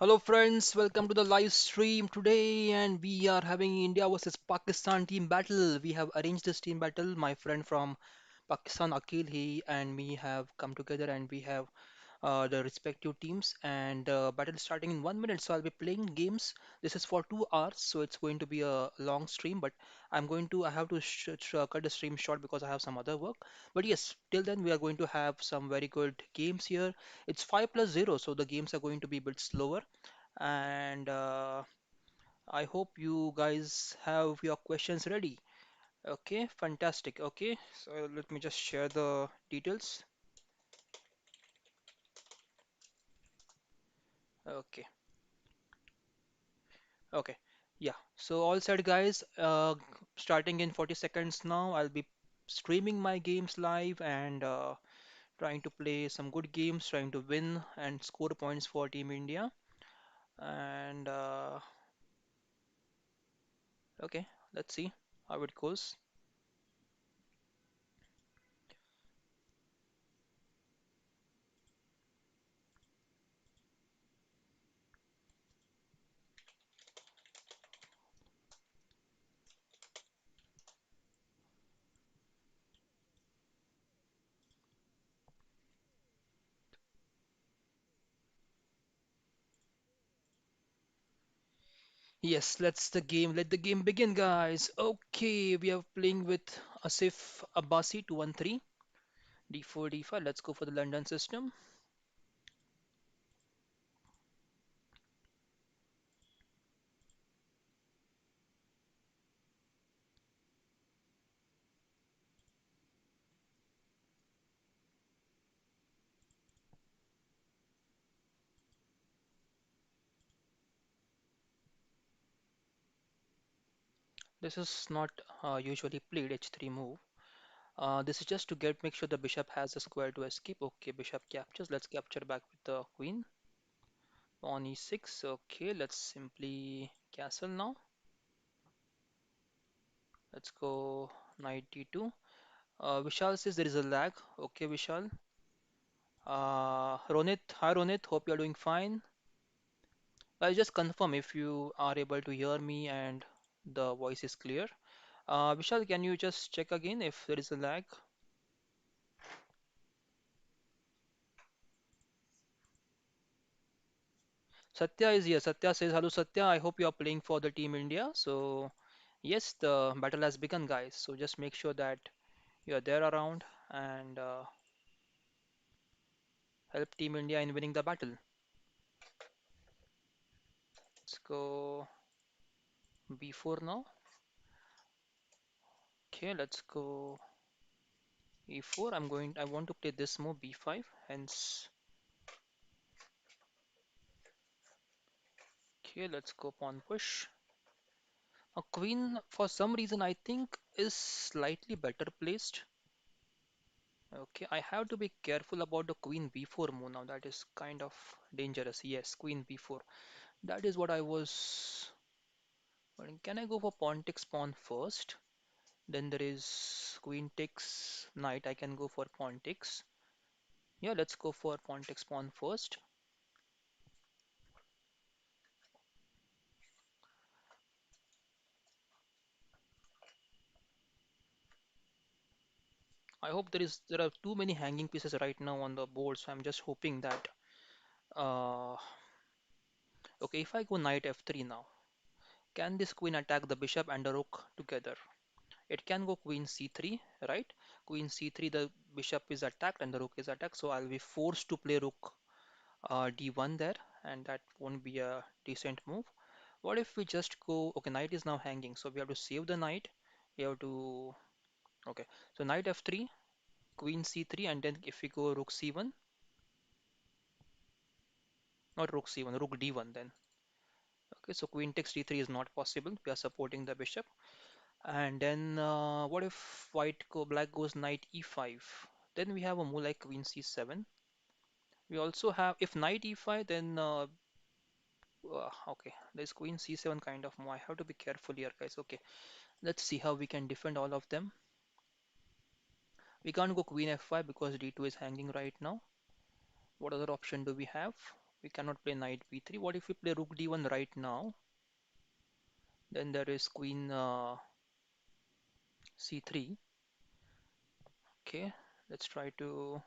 Hello friends, welcome to the live stream today and we are having India versus Pakistan team battle. We have arranged this team battle. My friend from Pakistan, Akil, he and me have come together and we have the respective teams and battle is starting in 1 minute. So I'll be playing games. This is for 2 hours, so it's going to be a long stream. But I have to cut the stream short because I have some other work. But yes, till then we are going to have some very good games here. It's 5 plus 0, so the games are going to be a bit slower and I hope you guys have your questions ready. Okay, fantastic. Okay, so let me just share the details. Okay, okay. Yeah, so all set, guys. Starting in 40 seconds now, I'll be streaming my games live and trying to play some good games, trying to win and score points for Team India. And okay, let's see how it goes. Yes, let the game begin, guys. Okay, we are playing with Asif Abbasi 213, D4, D5. Let's go for the London system. This is not usually played H3 move. This is just to get make sure the bishop has a square to escape. Okay, bishop captures. Let's capture back with the queen. Pawn E6. Okay, let's simply castle now. Let's go knight D2. Vishal says there is a lag. Okay, Vishal. Hi Ronit. Hope you are doing fine. I'll just confirm if you are able to hear me and the voice is clear. Vishal, can you just check again if there is a lag? Satya is here. Satya says, hello Satya, I hope you are playing for the Team India. So, yes, the battle has begun, guys. So, just make sure that you are there around and help Team India in winning the battle. Let's go B4 now. Okay, let's go E4. I want to play this move B5, hence, okay, let's go pawn push. A queen, for some reason, I think is slightly better placed. Okay, I have to be careful about the queen b4 move now. That is kind of dangerous. Yes, queen b4. That is what I was wondering. Can I go for pawn takes pawn first? Then there is queen takes knight. I can go for pawn takes. Yeah, let's go for pawn takes pawn first. I hope there are too many hanging pieces right now on the board, so I'm just hoping that uh okay, if I go knight f3 now, can this queen attack the bishop and the rook together? It can go queen c3, right? Queen c3, the bishop is attacked and the rook is attacked, so I'll be forced to play rook d1 there, and that won't be a decent move. What if we just go, okay, knight is now hanging, so we have to save the knight. We have to, okay, so knight f3, queen c3, and then if we go rook c1, not rook c1, rook d1 then. Okay, so queen takes d3 is not possible. We are supporting the bishop. And then what if black goes knight e5? Then we have a move like queen c7. We also have if knight e5, then okay, there's queen c7 kind of move. I have to be careful here, guys. Okay, let's see how we can defend all of them. We can't go queen f5 because d2 is hanging right now. What other option do we have? We cannot play knight b3. What if we play rook d1 right now? Then there is queen c3. Okay, let's try to.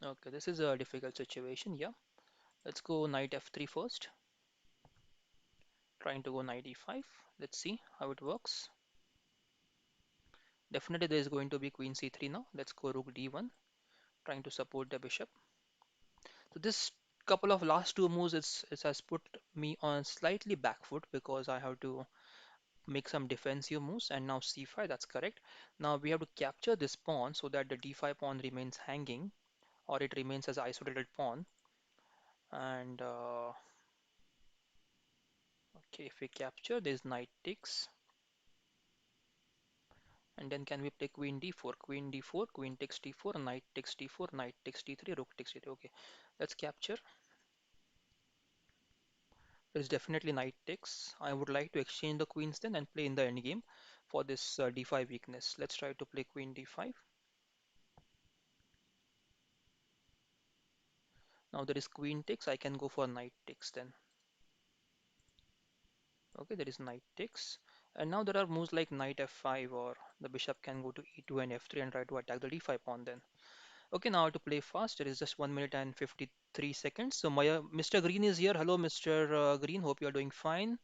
Okay, this is a difficult situation. Yeah, let's go knight f3 first. Trying to go knight e5. Let's see how it works. Definitely there is going to be queen c3 now. Let's go rook d1, trying to support the bishop. So this couple of last two moves it has put me on slightly back foot because I have to make some defensive moves, and now c5, that's correct. Now we have to capture this pawn so that the d5 pawn remains hanging, or it remains as isolated pawn. And okay, if we capture this, knight takes, and then can we play queen d4, queen d4, queen takes d4, knight takes d4, knight takes d3, rook takes d3. Okay, let's capture. There's definitely knight takes. I would like to exchange the queens then and play in the endgame for this d5 weakness. Let's try to play queen d5. Now there is queen takes. I can go for knight takes then. Okay, there is knight takes. And now there are moves like knight f5, or the bishop can go to e2 and f3 and try to attack the d5 pawn then. Okay, now to play fast, there is just 1 minute and 53 seconds. So Mr. Green is here. Hello, Mr. Green. Hope you are doing fine.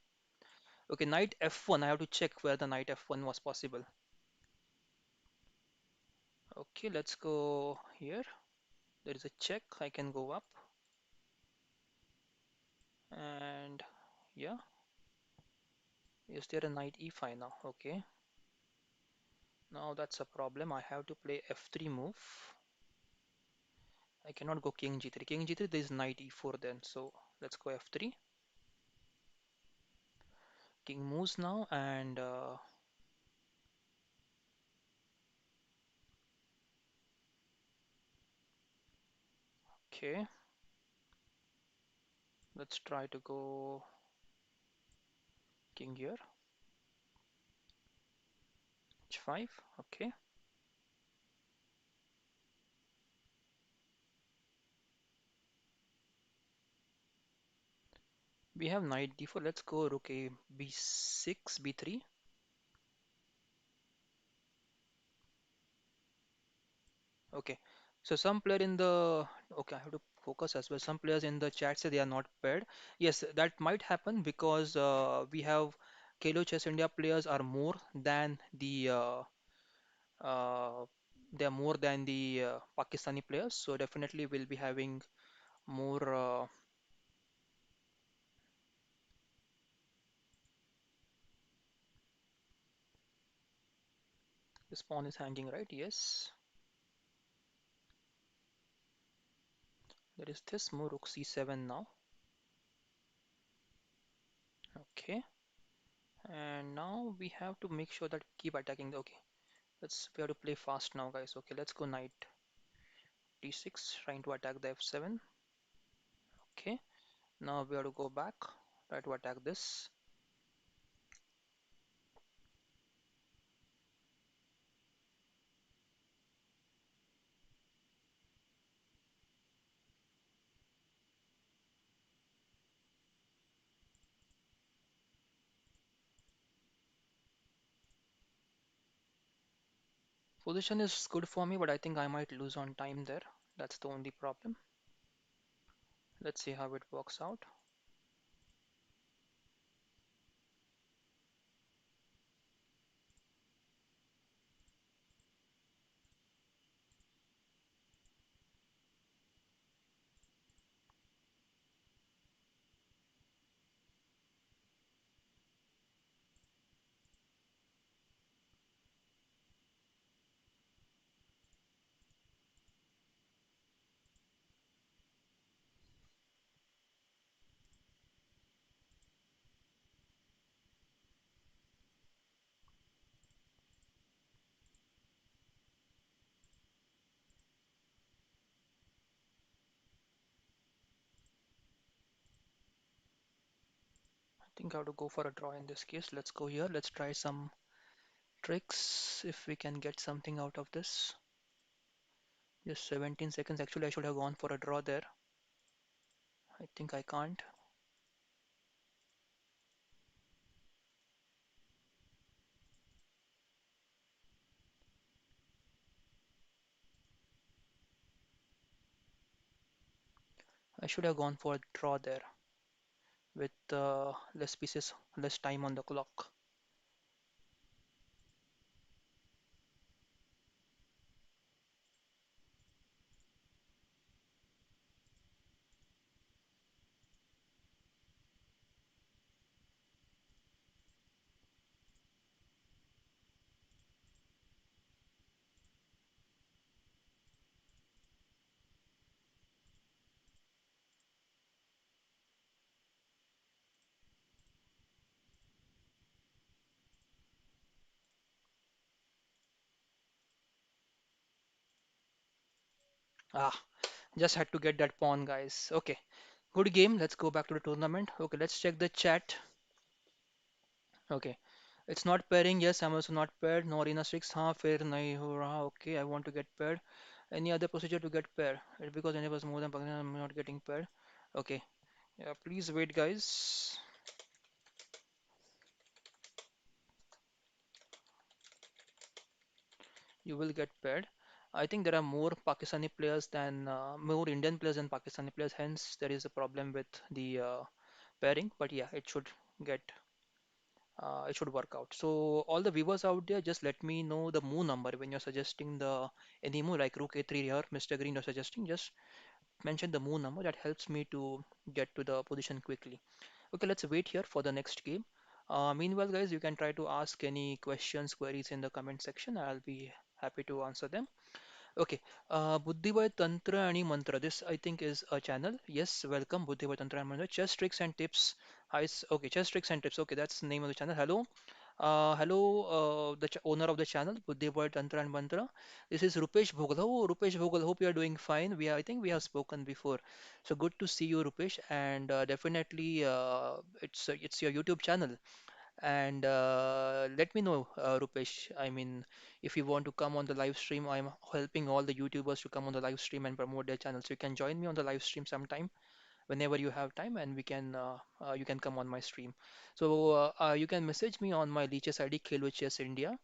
Okay, knight f1. I have to check where the knight f1 was possible. Okay, let's go here. There is a check. I can go up. And yeah, is there a knight e5 now? Okay, now that's a problem. I have to play f3 move. I cannot go king g3. King g3, there is knight e4 then. So let's go f3. King moves now, and okay, let's try to go king here. h5. Okay, we have knight d4. Let's go rook a b6, b3. Okay, so some player in the okay, I have to focus as well. Some players in the chat say they are not paired. Yes, that might happen because we have Khelo Chess India players are more than uh, they are more than the Pakistani players. So definitely we'll be having more. This pawn is hanging, right? Yes. There is this move rook c7 now. Okay, and now we have to make sure that keep attacking. Okay, we have to play fast now, guys. Okay, let's go knight d6, trying to attack the f7. Okay, now we have to go back, try to attack this. Position is good for me, but I think I might lose on time there. That's the only problem. Let's see how it works out. I think I have to go for a draw in this case. Let's go here. Let's try some tricks if we can get something out of this. Just 17 seconds. Actually, I should have gone for a draw there. I think I can't. I should have gone for a draw there with less pieces, less time on the clock. Ah, just had to get that pawn, guys. Okay, good game. Let's go back to the tournament. Okay, let's check the chat. Okay, it's not pairing. Yes, I'm also not paired. No arena 6. हाँ फिर नहीं हो रहा. Okay, I want to get paired. Any other procedure to get paired? Because any of us more than Pakistan, I'm not getting paired. Okay, yeah, please wait, guys. You will get paired. I think there are more Pakistani players than more Indian players than Pakistani players. Hence, there is a problem with the pairing. But yeah, get it should work out. So all the viewers out there, just let me know the move number when you're suggesting the any move like Rook A3 here, Mr. Green, you're suggesting. Just mention the move number. That helps me to get to the position quickly. Okay, let's wait here for the next game. Meanwhile, guys, you can try to ask any questions, queries in the comment section. I'll be happy to answer them. Okay, Buddhivai Tantra and Mantra. This I think is a channel. Yes, welcome Buddhivai Tantra and Mantra. Chess tricks and tips. Hi, okay, chess tricks and tips. Okay, that's the name of the channel. Hello, hello, the ch owner of the channel, Buddhivai Tantra and Mantra. This is Rupesh Bhogal. Oh, Rupesh Bhogal. Hope you are doing fine. I think we have spoken before. So good to see you, Rupesh. And definitely, it's your YouTube channel. And let me know, Rupesh. I mean, if you want to come on the live stream, I'm helping all the YouTubers to come on the live stream and promote their channel. So you can join me on the live stream sometime whenever you have time, and we can you can come on my stream. So you can message me on my Leeches ID, Khelo Chess India,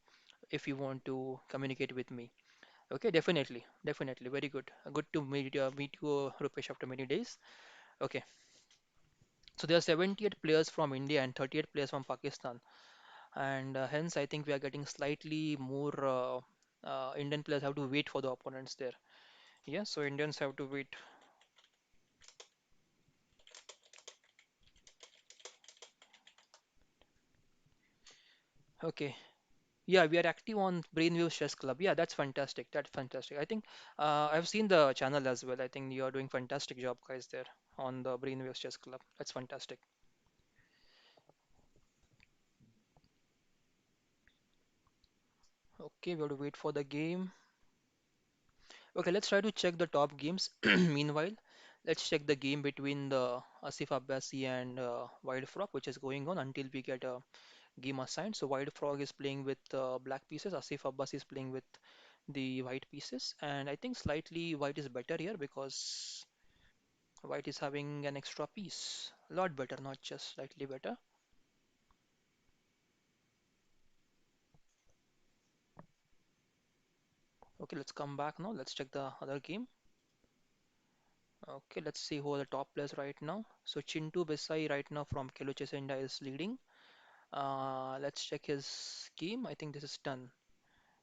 if you want to communicate with me. Okay, definitely, definitely, very good. Good to meet you, Rupesh, after many days. Okay, so there are 78 players from India and 38 players from Pakistan, and hence I think we are getting slightly more Indian players have to wait for the opponents there. Yeah, so Indians have to wait. Okay. Yeah, we are active on Brainwave Chess Club. Yeah, that's fantastic. That's fantastic. I think I've seen the channel as well. I think you are doing fantastic job, guys, there on the Brainwave Chess Club. That's fantastic. Okay, we have to wait for the game. Okay, let's try to check the top games. Meanwhile, let's check the game between the Asif Abbasi and Wild Frog, which is going on until we get a game assigned. So Wild Frog is playing with black pieces. Asif Abbas is playing with the white pieces, and I think slightly white is better here because white is having an extra piece. A lot better, not just slightly better. Okay, let's come back now. Let's check the other game. Okay, let's see who are the top players right now. So Chintu Besai right now from Khelo India is leading. Let's check his game. I think this is done.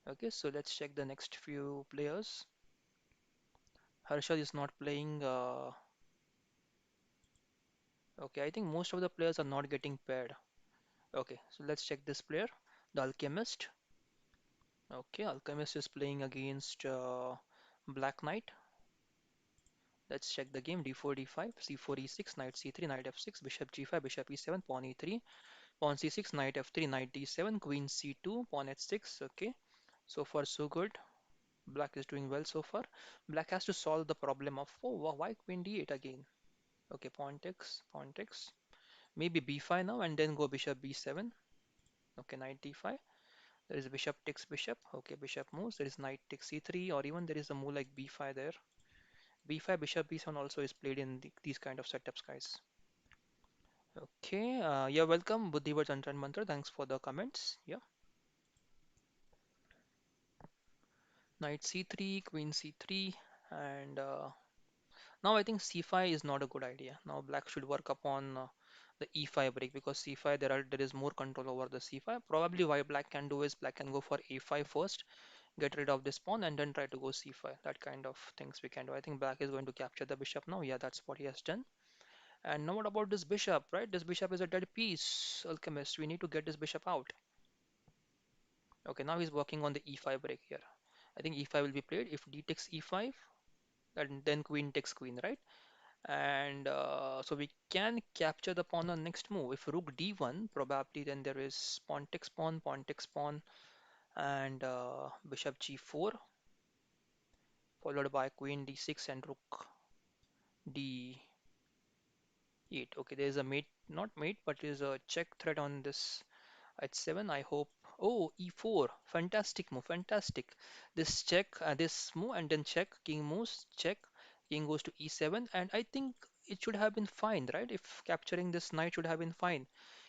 Okay, so let's check the next few players. Harshad is not playing. Okay, I think most of the players are not getting paired. Okay, so let's check this player, the Alchemist. Okay, Alchemist is playing against Black Knight. Let's check the game. D4, D5, C4, E6, Knight C3, Knight F6, Bishop G5, Bishop E7, Pawn E3, Pawn C6, Knight F3, Knight D7, Queen C2, Pawn H6. Okay, so far so good. Black is doing well so far. Black has to solve the problem of, oh, why Queen D8 again? Okay, Pawn takes, Pawn takes. Maybe B5 now and then go Bishop B7. Okay, Knight D5. There is bishop takes bishop. Okay, bishop moves. There is knight takes c3, or even there is a move like b5 there. b5, bishop b7 also is played in these kind of setups, guys. Okay, you're welcome, Buddhivat and Mantra. Thanks for the comments. Yeah, knight c3, queen c3, and now I think c5 is not a good idea. Now black should work upon the e5 break because c5 there is more control over the c5. Probably why black can do is black can go for a5 first, get rid of this pawn, and then try to go c5. That kind of things we can do. I think black is going to capture the bishop now. Yeah, that's what he has done. And now what about this bishop, right? This bishop is a dead piece, Alchemist. We need to get this bishop out. Okay, now he's working on the e5 break here. I think e5 will be played. If d takes e5, and then queen takes queen, right? And so we can capture the pawn on next move. If rook d1, probably then there is pawn takes pawn, and bishop g4, followed by queen d6 and rook d8. Okay, there is a mate, not mate, but there is a check threat on this h7. I hope. Oh, e4, fantastic move, fantastic. This check, this move, and then check. King moves, check. King goes to e7, and I think it should have been fine, right? If capturing this knight should have been fine.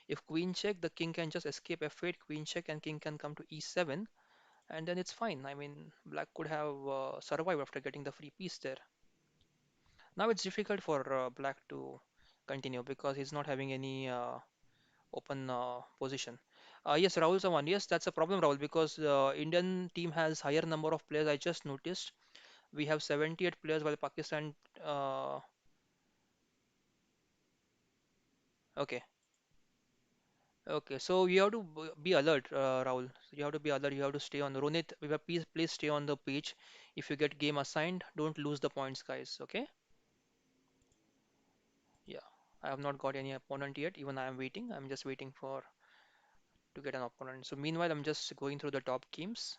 If queen check, the king can just escape f8, queen check, and king can come to e7, and then it's fine. I mean, black could have survived after getting the free piece there. Now it's difficult for black to continue because he's not having any open position. Yes, Rahul Sawan. Yes, that's a problem, Rahul, because Indian team has higher number of players. I just noticed we have 78 players while Pakistan. Okay, okay. So you have to be alert, Rahul. So you have to be alert. You have to stay on. Ronit, please stay on the page. If you get game assigned, don't lose the points, guys. Okay? Yeah. I have not got any opponent yet. Even I am waiting. I'm just waiting for to get an opponent. So meanwhile, I'm just going through the top games.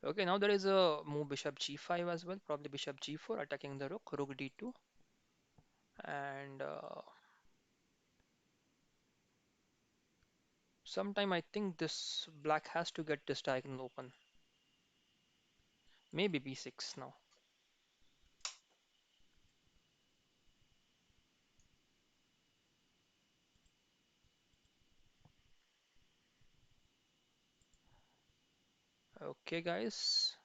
Okay, now there is a move bishop g5 as well, probably bishop g4 attacking the rook, rook d2, and sometime I think this black has to get this diagonal open. Maybe b6 now. Okay, guys.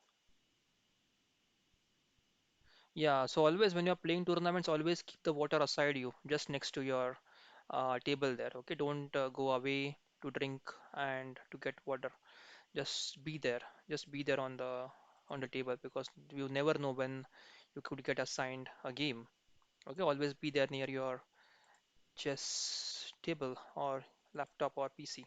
Yeah, so always when you're playing tournaments, always keep the water aside you, just next to your table there. Okay, don't go away to drink and to get water. Just be there. Just be there on the table because you never know when you could get assigned a game. Okay, always be there near your chess table or laptop or PC.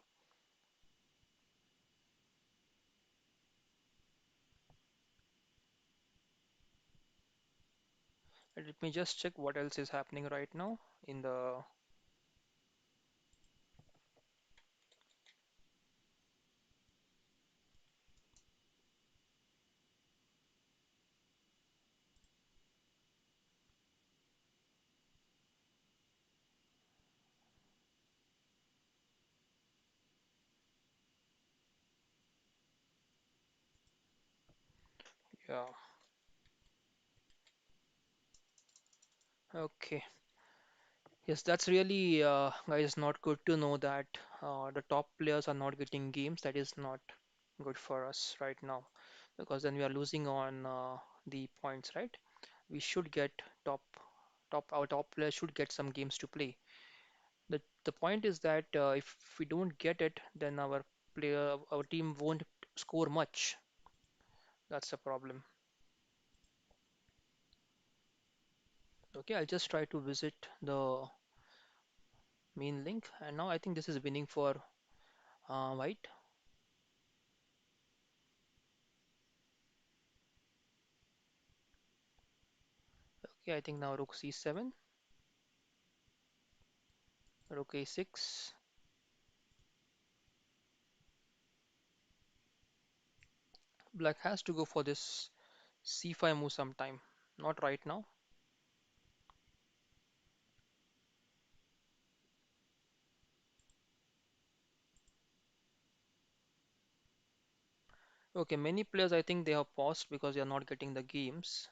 Let me just check what else is happening right now in the yeah. Okay. Yes, that's really guys not good to know that the top players are not getting games. That is not good for us right now because then we are losing on the points, right? We should get top our top players should get some games to play. The point is that if we don't get it, then our team won't score much. That's the problem. Okay, I'll just try to visit the main link, and now I think this is winning for white. Okay, I think now rook c7, rook a6. Black has to go for this c5 move sometime. Not right now. Okay, many players I think they have paused because they are not getting the games.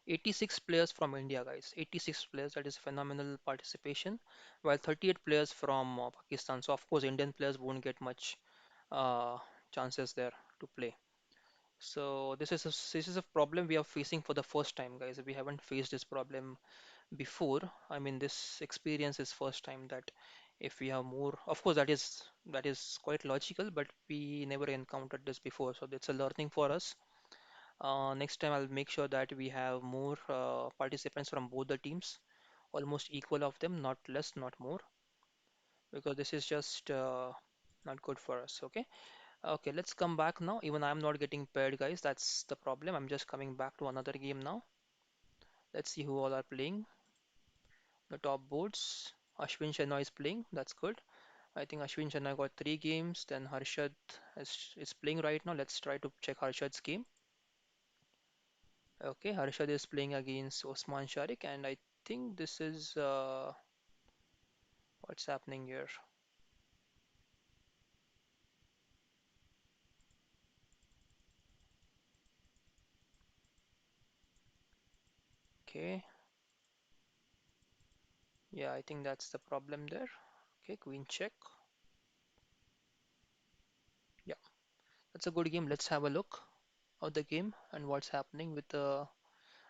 86 players from India, guys. 86 players, that is phenomenal participation, while 38 players from Pakistan. So, of course, Indian players won't get much uh, chances there to play. So, this is a problem we are facing for the first time, guys. We haven't faced this problem before. I mean, this experience is first time that if we have more, of course, that is quite logical, but we never encountered this before, so it's a learning for us. Next time, I'll make sure that we have more participants from both the teams, almost equal of them, not less, not more, because this is just not good for us. Okay. Okay, let's come back now. Even I'm not getting paired, guys. That's the problem. I'm just coming back to another game now. Let's see who all are playing. The top boards. Ashwin Sharma is playing. That's good. I think Ashwin Sharma got 3 games. Then Harshad is playing right now. Let's try to check Harshad's game. Okay, Harshad is playing against Osman Sharik, and I think this is what's happening here. Okay, yeah, I think that's the problem there. Okay, queen check. Yeah, that's a good game. Let's have a look of the game and what's happening with the.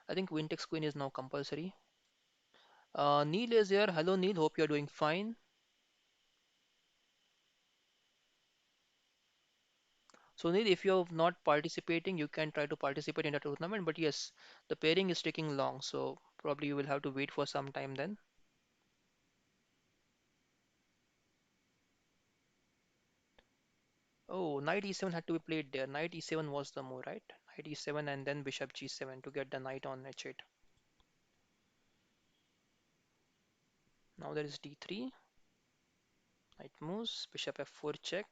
I think queen takes queen is now compulsory. Neil is here. Hello, Neil. Hope you're doing fine. So, Neil, if you're not participating, you can try to participate in the tournament. But yes, the pairing is taking long, so probably you will have to wait for some time then. Oh, knight e7 had to be played there. Knight e7 was the move, right? Knight e7 and then bishop g7 to get the knight on h8. Now there is d3. Knight moves. Bishop f4 check.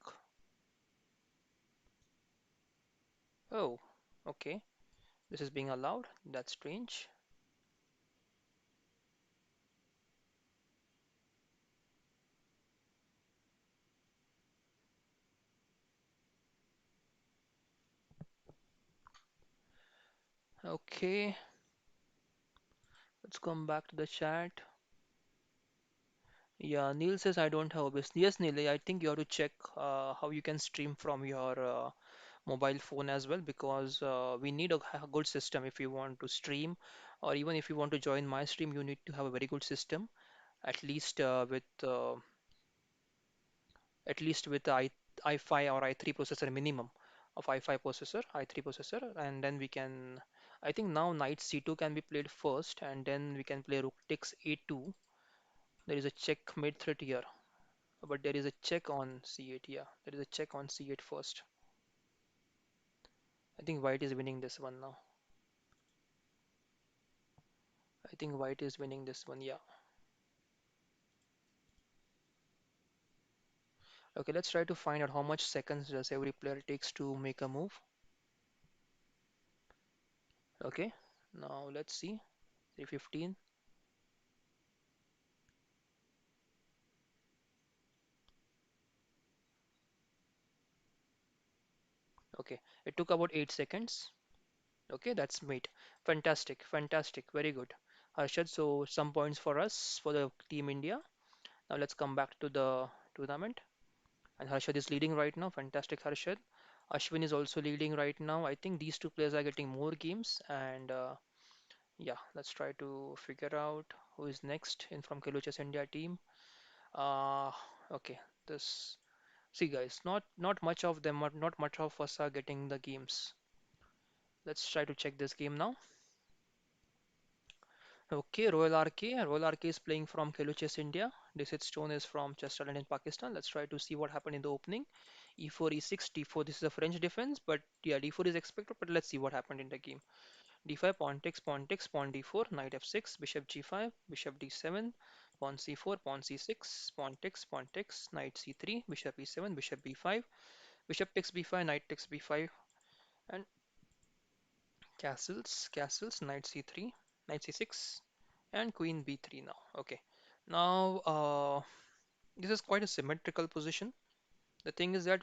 Oh, okay. This is being allowed. That's strange. Okay, let's come back to the chat. Yeah, Neil says I don't have OBS. Yes, Neil, I think you have to check how you can stream from your mobile phone as well because we need a good system if you want to stream or even if you want to join my stream, you need to have a very good system, at least with i5 or i3 processor minimum of i5 processor, i3 processor, and then we can. I think now knight c2 can be played first, and then we can play rook takes a2. There is a checkmate threat here. But there is a check on c8. Yeah, there is a check on c8 first. I think white is winning this one now. I think white is winning this one. Yeah. Okay, let's try to find out how much seconds does every player takes to make a move. Okay, now let's see. 315. Okay, it took about 8 seconds. Okay, that's mate. Fantastic, fantastic. Very good. Harshad, so some points for us for the Team India. Now let's come back to the tournament. And Harshad is leading right now. Fantastic, Harshad. Ashwin is also leading right now. I think these two players are getting more games. And yeah, let's try to figure out who is next in from Khelo India team. Uh, okay, this. See, guys, not much of them, not much of us are getting the games. Let's try to check this game now. Okay, Royal RK. Royal RK is playing from Khelo India. This Stone is from Chester in Pakistan. Let's try to see what happened in the opening. E4, E6, D4. This is a French defense, but yeah, D4 is expected. But let's see what happened in the game. D5, pawn takes, pawn D4, knight F6, bishop G5, bishop D7, pawn C4, pawn C6, pawn takes, knight C3, bishop E7, bishop B5, bishop takes B5, knight takes B5, and castles, knight C3, knight C6. And queen b3 now. Okay. Now, this is quite a symmetrical position. The thing is that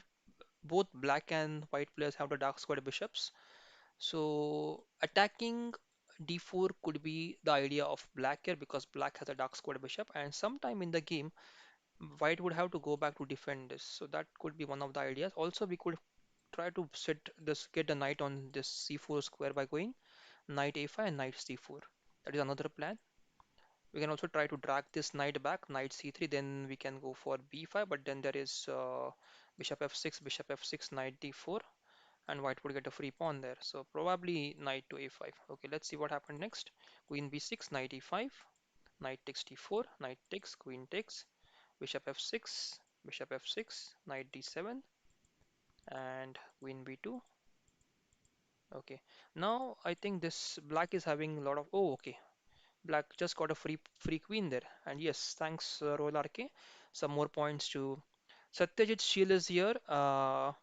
both black and white players have the dark square bishops. So attacking d4 could be the idea of black here because black has a dark square bishop, and sometime in the game white would have to go back to defend this. So that could be one of the ideas. Also, we could try to get the knight on this c4 square by going knight a5 and knight c4. That is another plan. We can also try to drag this knight back, knight c3, then we can go for b5, but then there is bishop f6, knight d4, and white would get a free pawn there. So probably knight to a5. Okay, let's see what happened next. Queen b6, knight e5, knight takes d4, knight takes, queen takes, bishop f6, bishop f6, knight d7, and queen b2. Okay, now I think this black is having a lot of. Oh, okay. Black just got a free queen there. And yes, thanks, Royal RK. Some more points to Satyajit Sheel is here. Okay,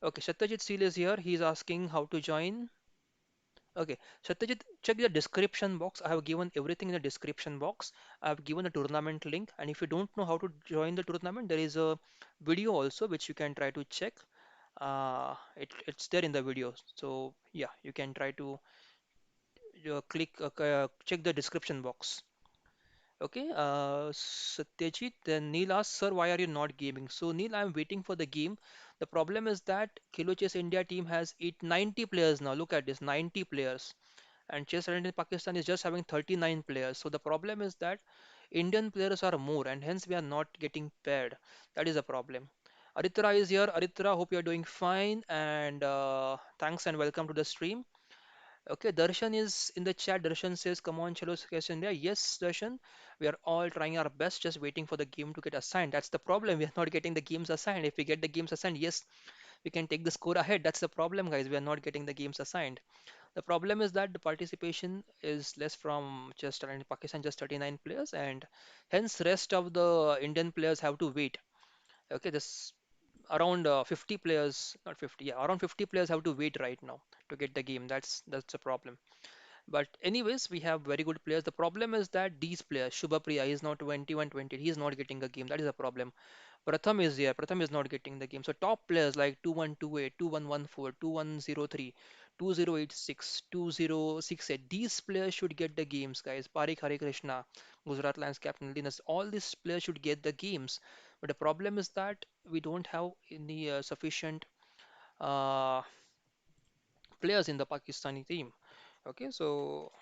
Satyajit Sheel is here. He's asking how to join. Okay, Satyajit, check the description box. I have given everything in the description box. I have given a tournament link, and if you don't know how to join the tournament, there is a video also which you can try to check. It's there in the video. So yeah, you can try to check the description box. Okay, Satyajit, then Neil asks, Sir, why are you not gaming? So, Neil, I'm waiting for the game. The problem is that Khelo Chess India team has 90 players now. Look at this, 90 players. And Chess Talent in Pakistan is just having 39 players. So, the problem is that Indian players are more, and hence we are not getting paired. That is a problem. Aritra is here. Aritra, hope you're doing fine. And thanks and welcome to the stream. Okay, Darshan is in the chat. Darshan says, "Come on, Chalo Sukesh India." Yes, Darshan, we are all trying our best, just waiting for the game to get assigned. That's the problem. We are not getting the games assigned. If we get the games assigned, yes, we can take the score ahead. That's the problem, guys. We are not getting the games assigned. The problem is that the participation is less from just in Pakistan, just 39 players, and hence rest of the Indian players have to wait. Okay, this around 50 players, not 50, yeah, around 50 players have to wait right now to get the game. That's the problem. But anyways, we have very good players. The problem is that these players, Shubha Priya, he is now 21, 20. He is not getting a game. That is a problem. Pratham is here. Pratham is not getting the game. So top players like 2128, 2114, 2103, 2086, 2068. These players should get the games, guys. Parik Hare Krishna, Gujarat Lions captain Linus. All these players should get the games. But the problem is that we don't have any sufficient uh, players in the Pakistani team. Okay, so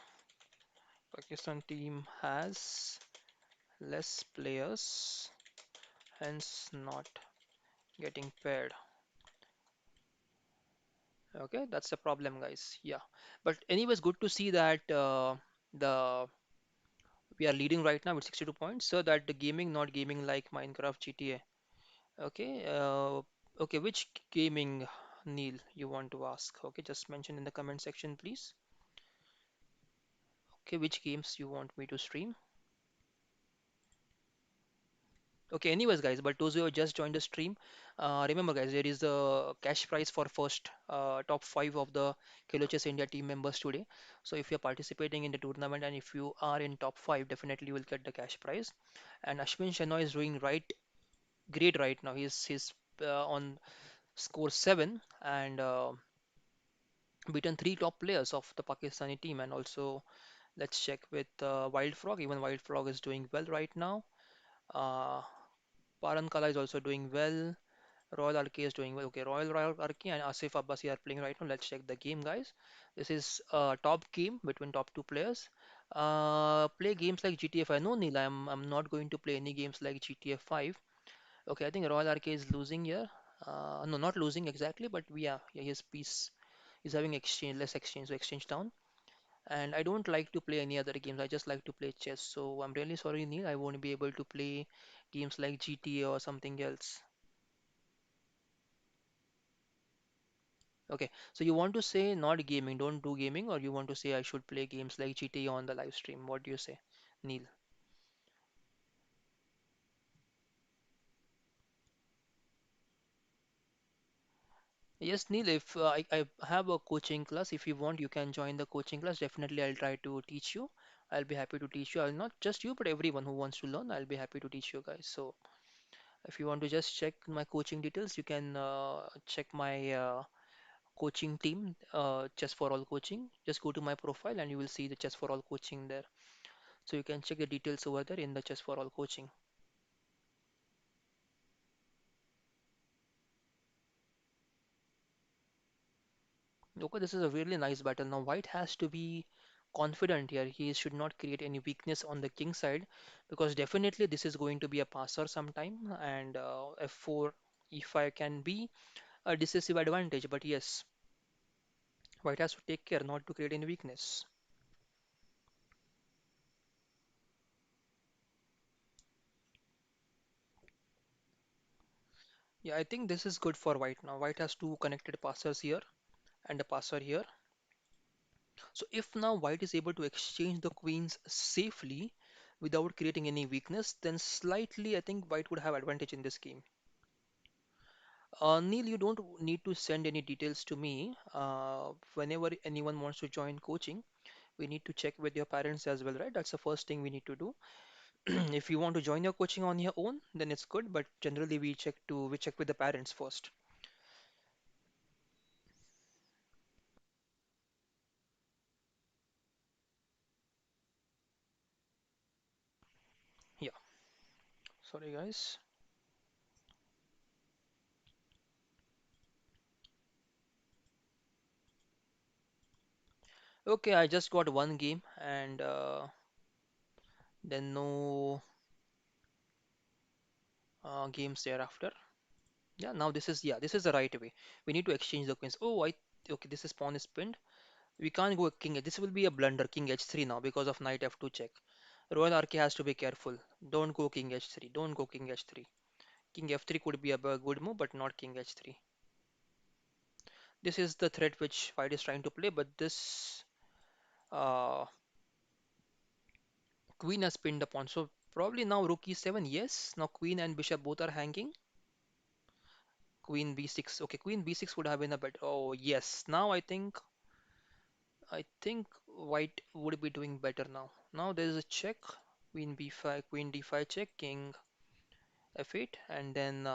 Pakistan team has less players, hence not getting paired. Okay, that's the problem, guys. Yeah, but anyways, good to see that the we are leading right now with 62 points. So that the gaming, not gaming like Minecraft, GTA. Okay, okay, which gaming, Neil, you want to ask? Okay, just mention in the comment section, please. Okay, which games you want me to stream? Okay, anyways, guys, but those who have just joined the stream, remember, guys, there is a cash prize for first top five of the Khelo Chess India team members today. So if you're participating in the tournament and if you are in top five, definitely you will get the cash prize. And Ashwin Shenoy is doing great right now. He's on score seven and beaten three top players of the Pakistani team. And also, let's check with Wild Frog. Even Wild Frog is doing well right now. Uh, Paran Kala is also doing well. Royal RK is doing well. Okay, Royal RK and Asif Abbasi are playing right now. Let's check the game, guys. This is a top game between top two players. Play games like GTA 5. No, Neil, I'm not going to play any games like GTA 5. Okay, I think Royal RK is losing here. No, not losing exactly, but yeah, his piece is having less exchange, so exchange down. And I don't like to play any other games. I just like to play chess. So I'm really sorry, Neil. I won't be able to play games like GTA or something else. Okay, so you want to say not gaming, don't do gaming, or you want to say I should play games like GTA on the live stream? What do you say, Neil? Yes, Neil, if I have a coaching class, if you want, you can join the coaching class. Definitely, I'll try to teach you. I'll be happy to teach you. Not just you, but everyone who wants to learn, I'll be happy to teach you guys. So if you want to just check my coaching details, you can check my coaching team, Chess for All coaching. Just go to my profile and you will see the Chess for All coaching there. So you can check the details over there in the Chess for All coaching. Okay, this is a really nice battle. Now White has to be confident here. He should not create any weakness on the king side because definitely this is going to be a passer sometime and f4, e5 can be a decisive advantage. But yes, White has to take care not to create any weakness. Yeah, I think this is good for White now. White has two connected passers here and a passer here. So if now White is able to exchange the queens safely without creating any weakness, then slightly I think White would have advantage in this game. Neil, you don't need to send any details to me. Whenever anyone wants to join coaching, we need to check with your parents as well, right? That's the first thing we need to do. If you want to join your coaching on your own, then it's good, but generally we check with the parents first. Yeah, sorry guys. Okay, I just got one game and then no games thereafter. Yeah, now this is the right way. We need to exchange the queens. Oh, I okay. This is pawn is pinned. We can't go king. This will be a blunder. King h3 now because of knight f2 check. Royal RK has to be careful. Don't go king h3. Don't go king h3. King f3 could be a good move, but not king h3. This is the threat which white is trying to play, but this uh, queen has pinned the pawn. So probably now rook e7. Yes, now queen and bishop both are hanging. Queen b6. Okay, queen b6 would have been a better. Oh yes. Now I think white would be doing better now. Now there is a check. Queen b5, queen d5 check, king f8, and then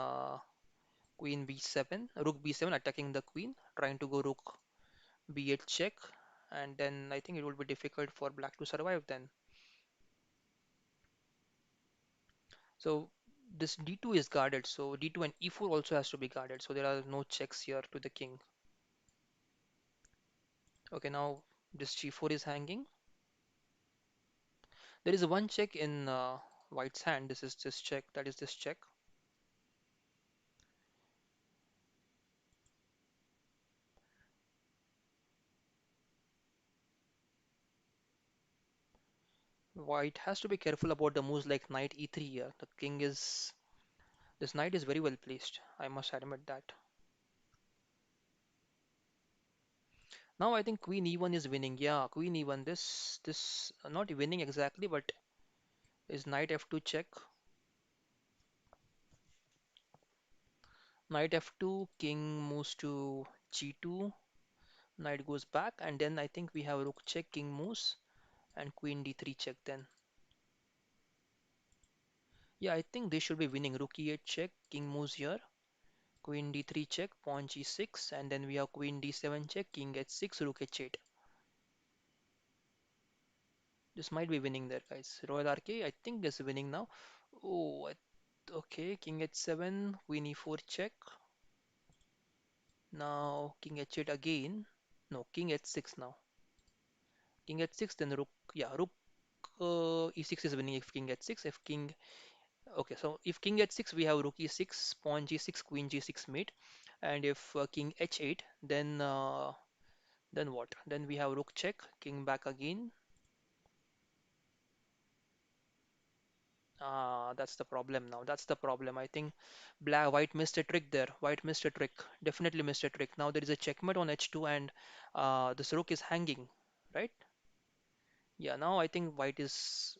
queen b7, rook b7 attacking the queen, trying to go rook b8 check, and then I think it will be difficult for black to survive then. So this d2 is guarded, so d2 and e4 also has to be guarded. So there are no checks here to the king. Okay, now this g4 is hanging. There is one check in white's hand. This is this check. That is this check. White has to be careful about the moves like knight e3 here. The king is this knight is very well placed. I must admit that. Now I think queen e1 is winning. Yeah, queen e1. This not winning exactly, but is knight f2 check. Knight f2, king moves to g2, knight goes back, and then I think we have rook check, king moves, and queen d3 check then. Yeah, I think they should be winning. Rook e8 check, king moves here, queen d3 check, pawn g6, and then we have queen d7 check, king h6, rook h8. This might be winning there, guys. Royal RK, I think is winning now. Oh, okay, king h7, queen e4 check. Now king h8 again. No, king h6 now. King h6, then rook. Yeah, rook e6 is winning if king h6. If king. Okay, so if king h6, we have rook e6, pawn g6, queen g6 mate. And if king h8, then what? Then we have rook check, king back again. Ah, that's the problem now. That's the problem. I think white missed a trick there. White missed a trick. Definitely missed a trick. Now there is a checkmate on h2 and this rook is hanging, right? Yeah, now I think white is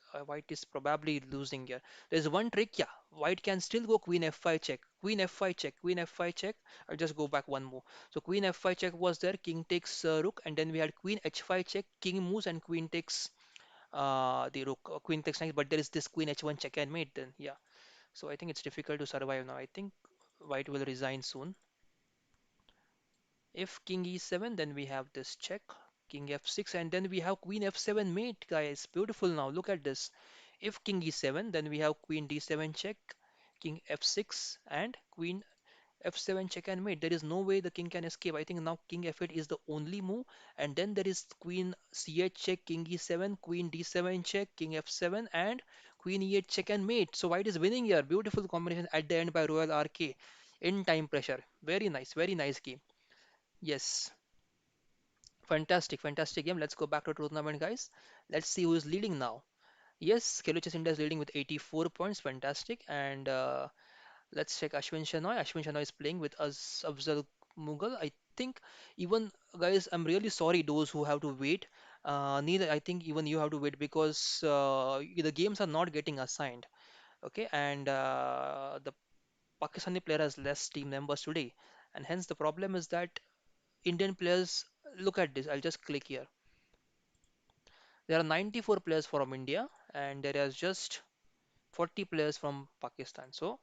probably losing here. There's one trick, yeah. White can still go queen f5 check, queen f5 check, queen f5 check. I'll just go back one more. So queen f5 check was there, king takes rook, and then we had queen h5 check, king moves, and queen takes the rook queen takes knight, but there is this queen h1 check and mate. Then yeah, so I think it's difficult to survive now. I think white will resign soon. If king e7, then we have this check, king f6, and then we have queen f7 mate, guys. Beautiful now. Look at this. If king e7, then we have queen d7 check, king f6, and queen f7 check and mate. There is no way the king can escape. I think now king f8 is the only move, and then there is queen c8 check, king e7, queen d7 check, king f7, and queen e8 check and mate. So white is winning here. Beautiful combination at the end by Royal RK. In time pressure. Very nice game. Yes. Fantastic, fantastic game. Let's go back to tournament, guys. Let's see who is leading now. Yes, Khelo India is leading with 84 points. Fantastic. And let's check Ashwin Shenoy. Ashwin Shenoy is playing with us, Afzal Mughal. I think even, guys, I'm really sorry those who have to wait. Neither, I think even you have to wait because the games are not getting assigned. Okay, and the Pakistani player has less team members today. And hence the problem is that Indian players, look at this. I'll just click here. There are 94 players from India and there is just 40 players from Pakistan. So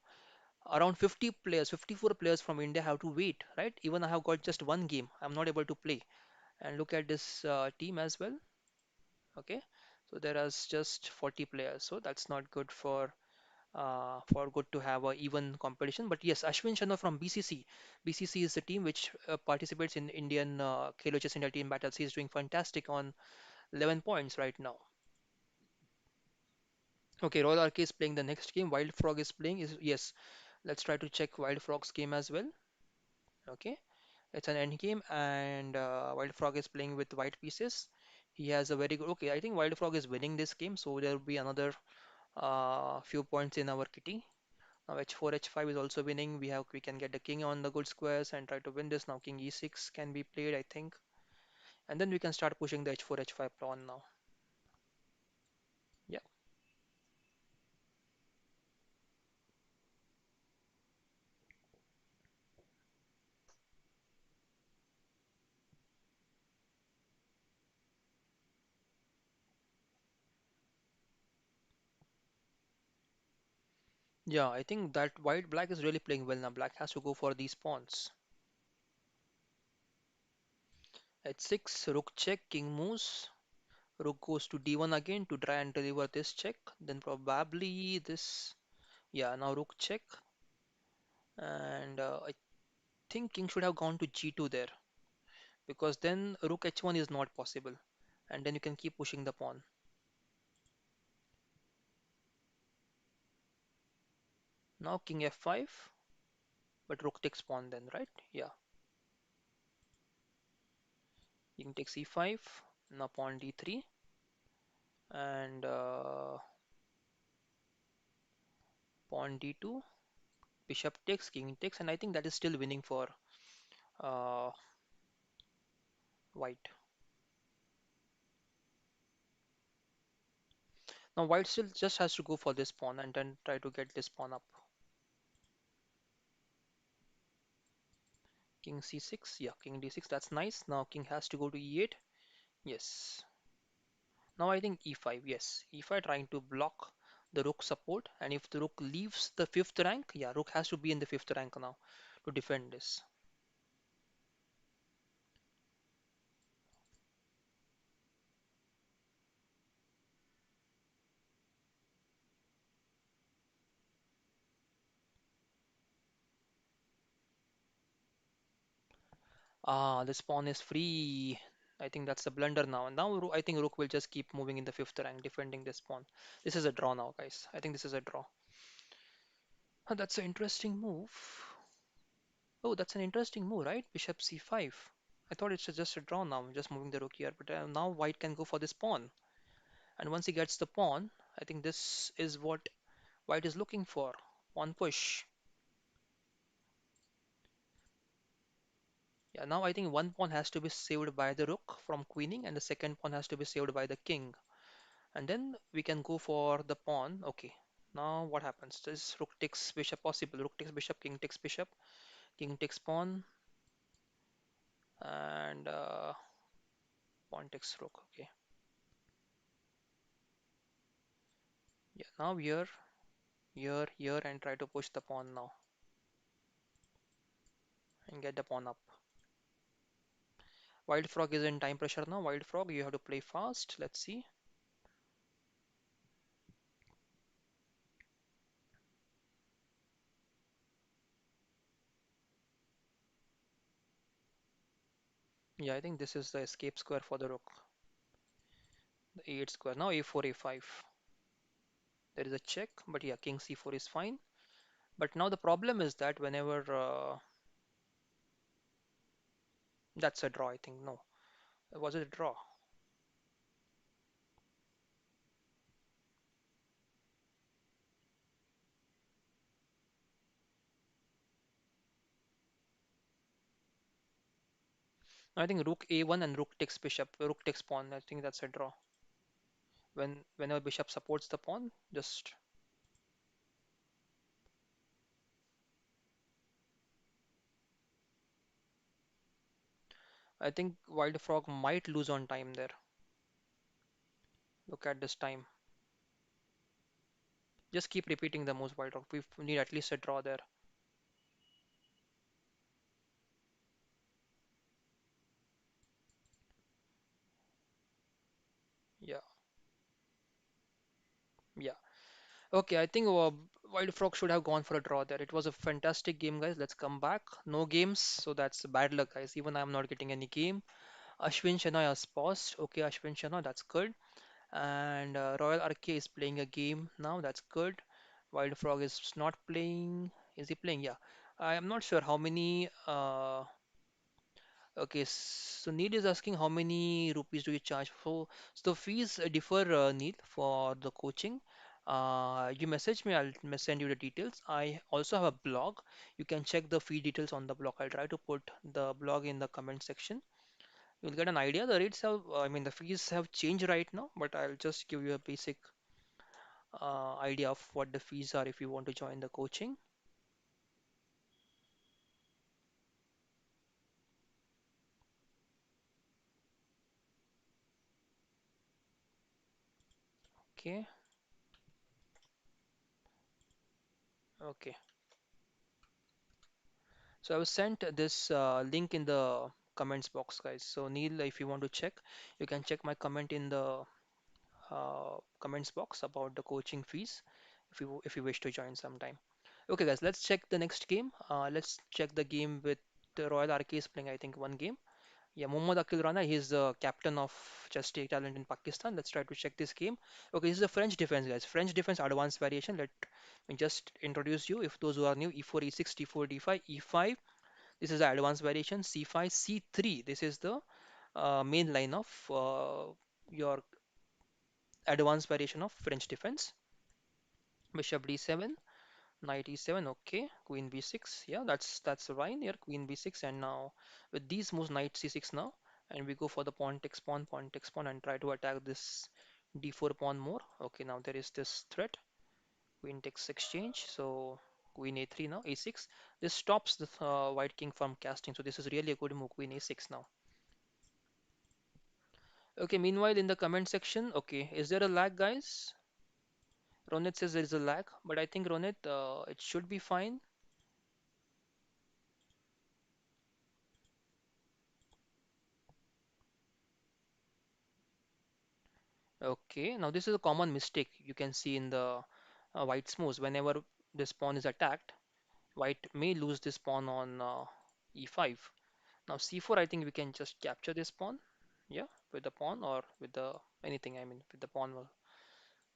around 50 players, 54 players from India have to wait, right? Even I have got just one game. I'm not able to play. And look at this team as well. Okay. So there is just 40 players. So that's not good for good to have a even competition. But yes, Ashwin Sharma from BCC. BCC is the team which participates in Indian Khelo India team battles. He's doing fantastic on 11 points right now. Okay, Royal Ark is playing the next game. Wild Frog is playing. Is yes. Let's try to check Wild Frog's game as well. Okay, it's an end game, and Wild Frog is playing with white pieces. He has a very good. Okay, I think Wild Frog is winning this game, so there will be another few points in our kitty. Now h4, h5 is also winning. We can get the king on the good squares and try to win this. Now king e6 can be played, I think, and then we can start pushing the h4, h5 pawn now. Yeah. Yeah, I think that white black is really playing well now. Black has to go for these pawns. H6, rook check, king moves. Rook goes to d1 again to try and deliver this check. Then probably this. Yeah, now rook check. And I think king should have gone to g2 there because then rook h1 is not possible. And then you can keep pushing the pawn. Now king f5, but rook takes pawn then, right? Yeah. King takes e5. Now pawn d3. And pawn d2. Bishop takes, king takes. And I think that is still winning for uh, white. Now white still just has to go for this pawn and then try to get this pawn up. King c6, yeah, king d6, that's nice. Now king has to go to e8. Yes. Now I think e5, yes. e5 trying to block the rook support, and if the rook leaves the fifth rank, yeah, rook has to be in the fifth rank now to defend this. Ah, this pawn is free. I think that's a blunder now. And now I think rook will just keep moving in the fifth rank, defending this pawn. This is a draw now, guys. I think this is a draw. That's an interesting move. Oh, that's an interesting move, right? Bishop c5. I thought it's just a draw now, just moving the rook here. But now white can go for this pawn. And once he gets the pawn, I think this is what white is looking for. Pawn push. Yeah, now I think one pawn has to be saved by the rook from queening, and the second pawn has to be saved by the king. And then we can go for the pawn. Okay. Now what happens? This rook takes bishop possible. Rook takes bishop, king takes pawn, and pawn takes rook. Okay. Yeah, now here, and try to push the pawn now and get the pawn up. Wild Frog is in time pressure now. Wild Frog, you have to play fast. Let's see. Yeah, I think this is the escape square for the rook. The e8 square. Now a4, a5. There is a check, but yeah, king c4 is fine. But now the problem is that whenever that's a draw, I think. No, was it a draw? I think rook a1 and rook takes bishop, rook takes pawn. I think that's a draw. Whenever bishop supports the pawn, just I think Wild Frog might lose on time there. Look at this time. Just keep repeating the moves, Wild Frog. We need at least a draw there. Yeah, yeah. Okay, I think Wild Frog should have gone for a draw there. It was a fantastic game, guys. Let's come back. No games, so that's bad luck, guys. Even I'm not getting any game. Ashwin Shenoy has paused. Okay, Ashwin Shenoy, that's good. And Royal RK is playing a game now. That's good. Wild Frog is not playing. Is he playing? Yeah. I am not sure how many. Okay, so Neil is asking how many rupees do you charge? So the fees differ, Neil, for the coaching. You message me, I'll send you the details. I also have a blog. You can check the fee details on the blog. I'll try to put the blog in the comment section. You'll get an idea. The rates have, I mean, the fees have changed right now, but I'll just give you a basic idea of what the fees are if you want to join the coaching. Okay, okay. So I was sent this link in the comments box, guys. So Neil, if you want to check, you can check my comment in the comments box about the coaching fees if you wish to join sometime. Okay, guys, let's check the next game. Let's check the game with the Royal RKs playing, I think, one game. Yeah, Mohammad Akil Rana, he's the captain of Chess State Talent in Pakistan. Let's try to check this game. Okay, this is the French defense, guys. French defense advanced variation. Let me just introduce you. If those who are new, e4, e6, d4, d5, e5. This is the advanced variation. c5, c3. This is the main line of your advanced variation of French defense. Bishop d7, knight e7. Okay, queen b6. Yeah, that's fine here. Queen b6, and now with these moves, knight c6 now, and we go for the pawn takes pawn, and try to attack this d4 pawn more. Okay, now there is this threat. Queen takes exchange. So queen a3 now, a6. This stops the white king from casting. So this is really a good move. Queen a6 now. Okay, meanwhile in the comment section, okay, is there a lag, guys? Ronit says there is a lag, but I think Ronit, it should be fine. Okay, now this is a common mistake you can see in the white's moves. Whenever this pawn is attacked, white may lose this pawn on e5. Now c4, I think we can just capture this pawn. Yeah, with the pawn or with the anything. I mean, with the pawn.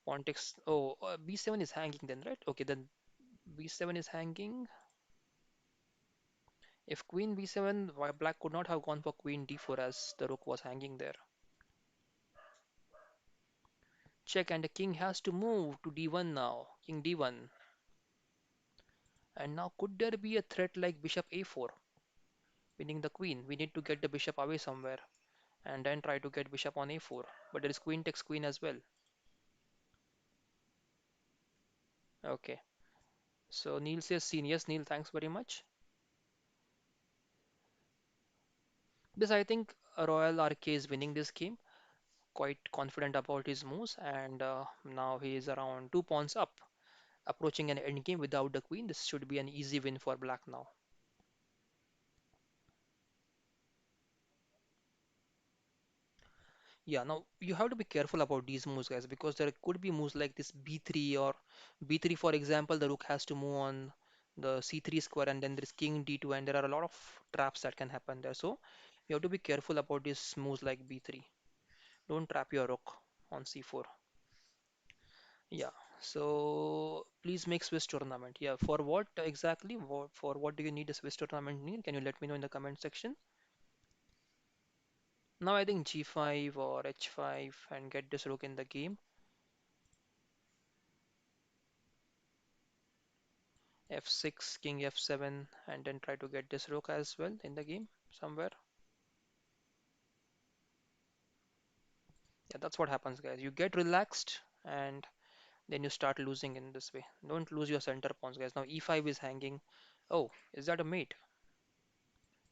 Pawn takes. Oh, b7 is hanging then, right? Okay, then b7 is hanging. If queen b7, black could not have gone for queen d4 as the rook was hanging there. Check, and the king has to move to d1 now. King d1. And now could there be a threat like bishop a4, winning the queen? We need to get the bishop away somewhere and then try to get bishop on a4. But there is queen takes queen as well. Okay. So Neil says seen. Yes, Neil, thanks very much. This I think Royal RK is winning this game. quite confident about his moves, and now he is around 2 pawns up, approaching an endgame without the queen. This should be an easy win for black now. Yeah, now you have to be careful about these moves, guys, because there could be moves like this b3 or b3, for example. The rook has to move on the c3 square, and then there's king d2, and there are a lot of traps that can happen there. So you have to be careful about these moves like b3. Don't trap your rook on c4. Yeah, so please make Swiss tournament. Yeah, for what exactly? For what do you need a Swiss tournament need? Can you let me know in the comment section? Now I think g5 or h5 and get this rook in the game. f6, king f7, and then try to get this rook as well in the game somewhere. Yeah, that's what happens, guys. You get relaxed and then you start losing in this way. Don't lose your center pawns, guys. Now e5 is hanging. Oh, is that a mate?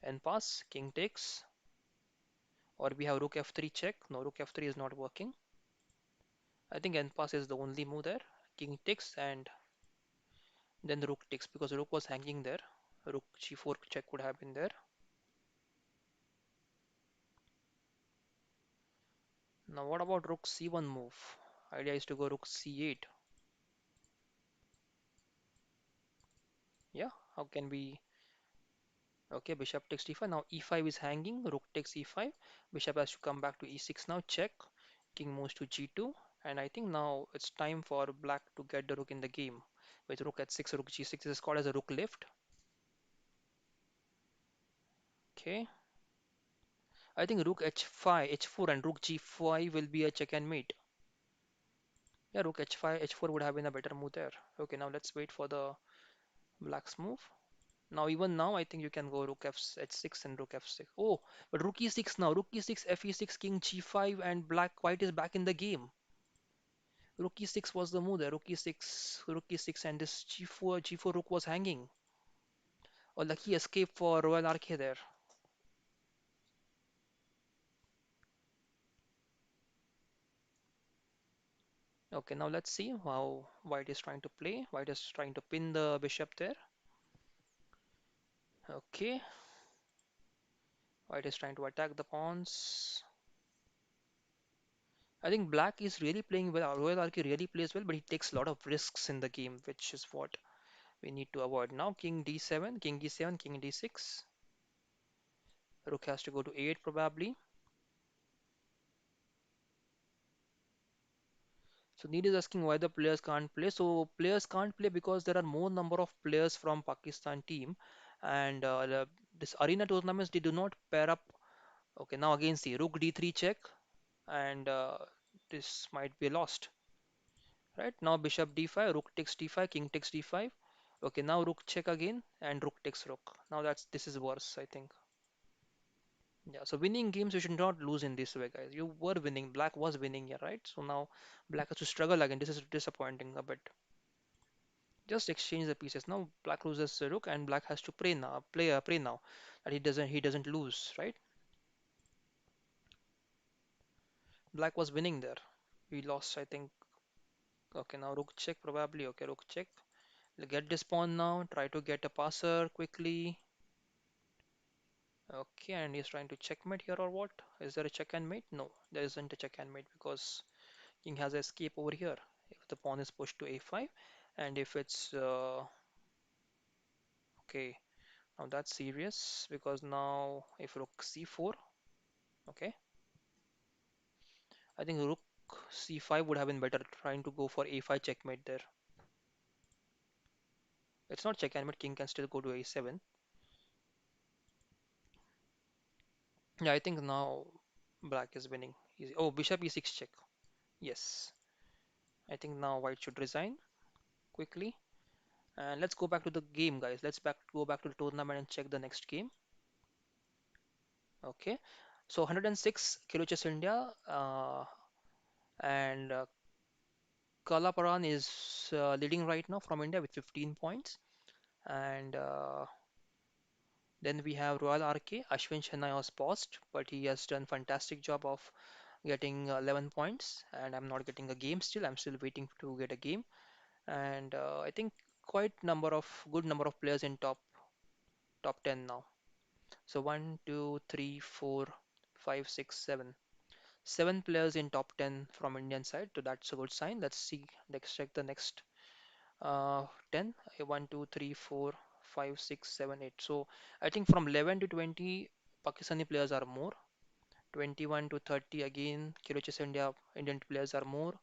N pass, king takes, or we have rook f3 check. No, rook f3 is not working. I think n pass is the only move there. King takes and then the rook takes because rook was hanging there. Rook g4 check would have been there. Now what about rook c1 move? Idea is to go rook c8. Yeah, how can we? Okay, bishop takes d5. Now e5 is hanging. Rook takes e5. Bishop has to come back to e6 now. Check. King moves to g2. And I think now it's time for black to get the rook in the game. With rook at 6, rook g6. This is called as a rook lift. Okay. I think rook h5, h4 and rook g5 will be a check and mate. Yeah, rook h5, h4 would have been a better move there. Okay, now let's wait for the black's move. Now even now I think you can go rook h6 and rook f6. Oh, but rook e6 now. Rook e6, f e6, king g5 and white is back in the game. Rook e6 was the move there. Rook e6 and this g4 rook was hanging. Oh, lucky escape for Royal Arche there. Okay, now let's see how white is trying to play. White is trying to pin the bishop there. Okay, white is trying to attack the pawns. I think black is really playing well. Royal Arche really plays well, but he takes a lot of risks in the game, which is what we need to avoid. Now king d7, king e7, king d6. Rook has to go to a8 probably. So Need is asking why the players can't play. So players can't play because there are more number of players from Pakistan team, and this arena tournaments they do not pair up. Okay, now again see rook d3 check, and this might be lost. Right now bishop d5, rook takes d5, king takes d5. Okay, now rook check again, and rook takes rook. Now this is worse, I think. Yeah, so winning games you should not lose in this way, guys. You were winning, black was winning, yeah, right? So now black has to struggle again. This is disappointing a bit. Just exchange the pieces. Now black loses the rook, and black has to pray now that he doesn't lose, right? Black was winning there. We lost, I think. Okay, now rook check probably. Okay, rook check. Get this pawn now. Try to get a passer quickly. Okay, and he's trying to checkmate here or what? Is there a check and mate? No, there isn't a check and mate because king has escape over here if the pawn is pushed to a5, and if it's okay, now that's serious because now if rook c4, okay, I think rook c5 would have been better trying to go for a5 checkmate there. It's not check and mate, king can still go to a7. Yeah, I think now black is winning. Oh, bishop e6 check. Yes, I think now white should resign quickly. And let's go back to the game, guys. Go back to the tournament and check the next game. Okay, so 106 Kilo Chess India, and Kalaparan is leading right now from India with 15 points. And then we have Royal RK. Ashwin Chennai was paused, but he has done fantastic job of getting 11 points, and I'm not getting a game still. I'm still waiting to get a game, and I think quite number of good number of players in top 10 now. So one, two, three, four, five, six, seven. Seven players in top 10 from Indian side, so that's a good sign. Let's see. Let's check the next 10. 1, 2, 3, 4, 5, 6, 7, 8. So I think from 11 to 20, Pakistani players are more. 21 to 30 again, Khelo India Indian players are more.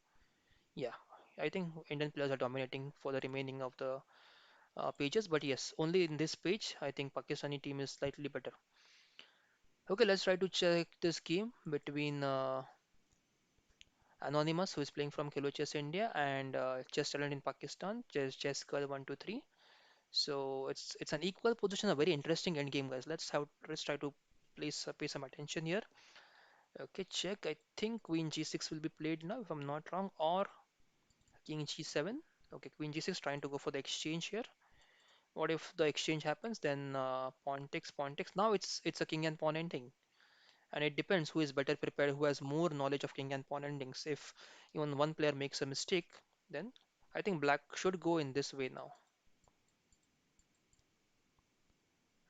Yeah, I think Indian players are dominating for the remaining of the pages. But yes, only in this page, I think Pakistani team is slightly better. Okay, let's try to check this game between Anonymous, who is playing from Khelo India, and Chess Talent in Pakistan, Chess Girl 123. So it's an equal position, a very interesting end game, guys. Let's try to pay some attention here. Okay, check. I think Queen G6 will be played now, if I'm not wrong, or King G7. Okay, Queen G6 trying to go for the exchange here. What if the exchange happens? Then pawn takes, pawn takes. Now it's a king and pawn ending, and it depends who is better prepared, who has more knowledge of king and pawn endings. If even one player makes a mistake, then I think black should go in this way now,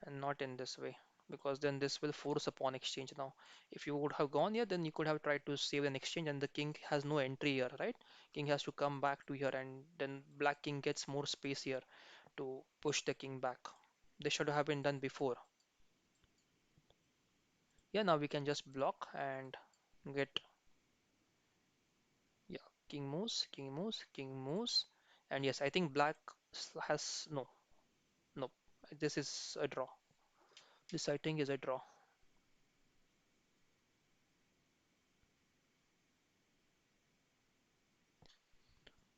and not in this way, because then this will force a pawn exchange now. If you would have gone here, then you could have tried to save an exchange, and the king has no entry here, right? King has to come back to here, and then black king gets more space here to push the king back. This should have been done before. Yeah, now we can just block and get, yeah, king moves, king moves, king moves. And yes, I think black has no, no. This is a draw. This I think is a draw.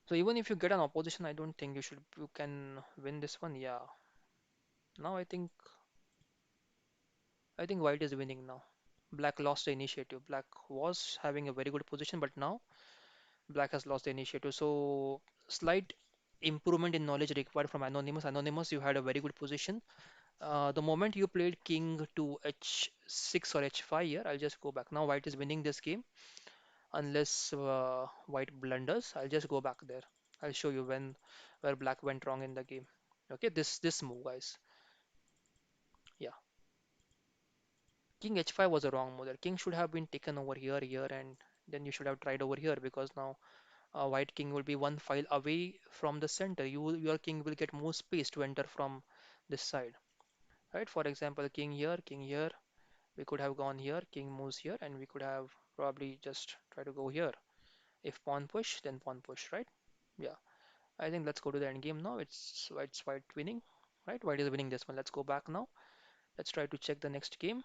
So even if you get an opposition, I don't think you can win this one. Yeah. Now I think white is winning now. Black lost the initiative. Black was having a very good position, but now black has lost the initiative. So slight improvement in knowledge required from Anonymous. Anonymous, you had a very good position. The moment you played king to h6 or h5 here, I'll just go back. Now white is winning this game unless white blunders. I'll just go back there. I'll show you when where black went wrong in the game. Okay, this move, guys. Yeah, king h5 was a wrong move there. King should have been taken over here, and then you should have tried over here because now white king will be one file away from the center. Your king will get more space to enter from this side, right? For example, king here. We could have gone here, king moves here, and we could have probably just try to go here. If pawn push, then pawn push, right? Yeah. I think let's go to the end game now. It's white winning, right? White is winning this one. Let's go back now. Let's try to check the next game.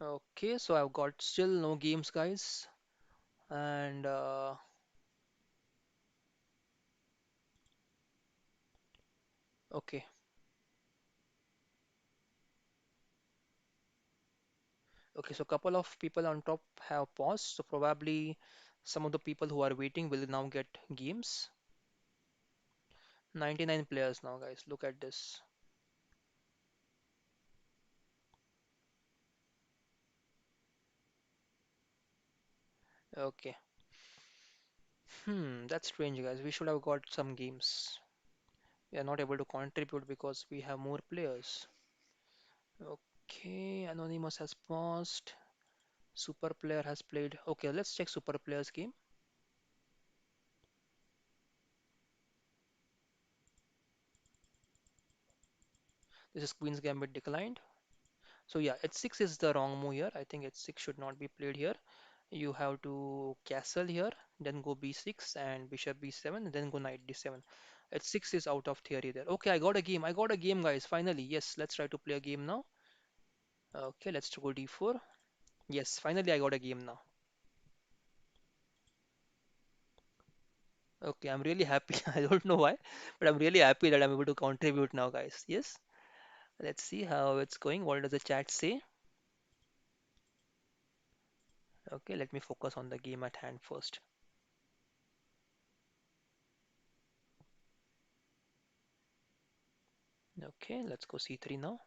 Okay, so I've got still no games, guys. And okay, okay. So couple of people on top have paused. So probably some of the people who are waiting will now get games. 99 players now, guys. Look at this. Okay. That's strange, guys. We should have got some games. We are not able to contribute because we have more players. Okay, Anonymous has paused. Super player has played. Okay, let's check super player's game. This is Queen's Gambit declined. So yeah, h6 is the wrong move here. I think h6 should not be played here. You have to castle here, then go b6 and bishop b7, and then go knight d7. H6 is out of theory there. Okay, I got a game. I got a game, guys. Finally, yes. Let's try to play a game now. Okay, let's go d4. Yes, finally I got a game now. Okay, I'm really happy. I don't know why, but I'm really happy that I'm able to contribute now, guys. Yes, let's see how it's going. What does the chat say? Okay, let me focus on the game at hand first. Okay, let's go c3 now.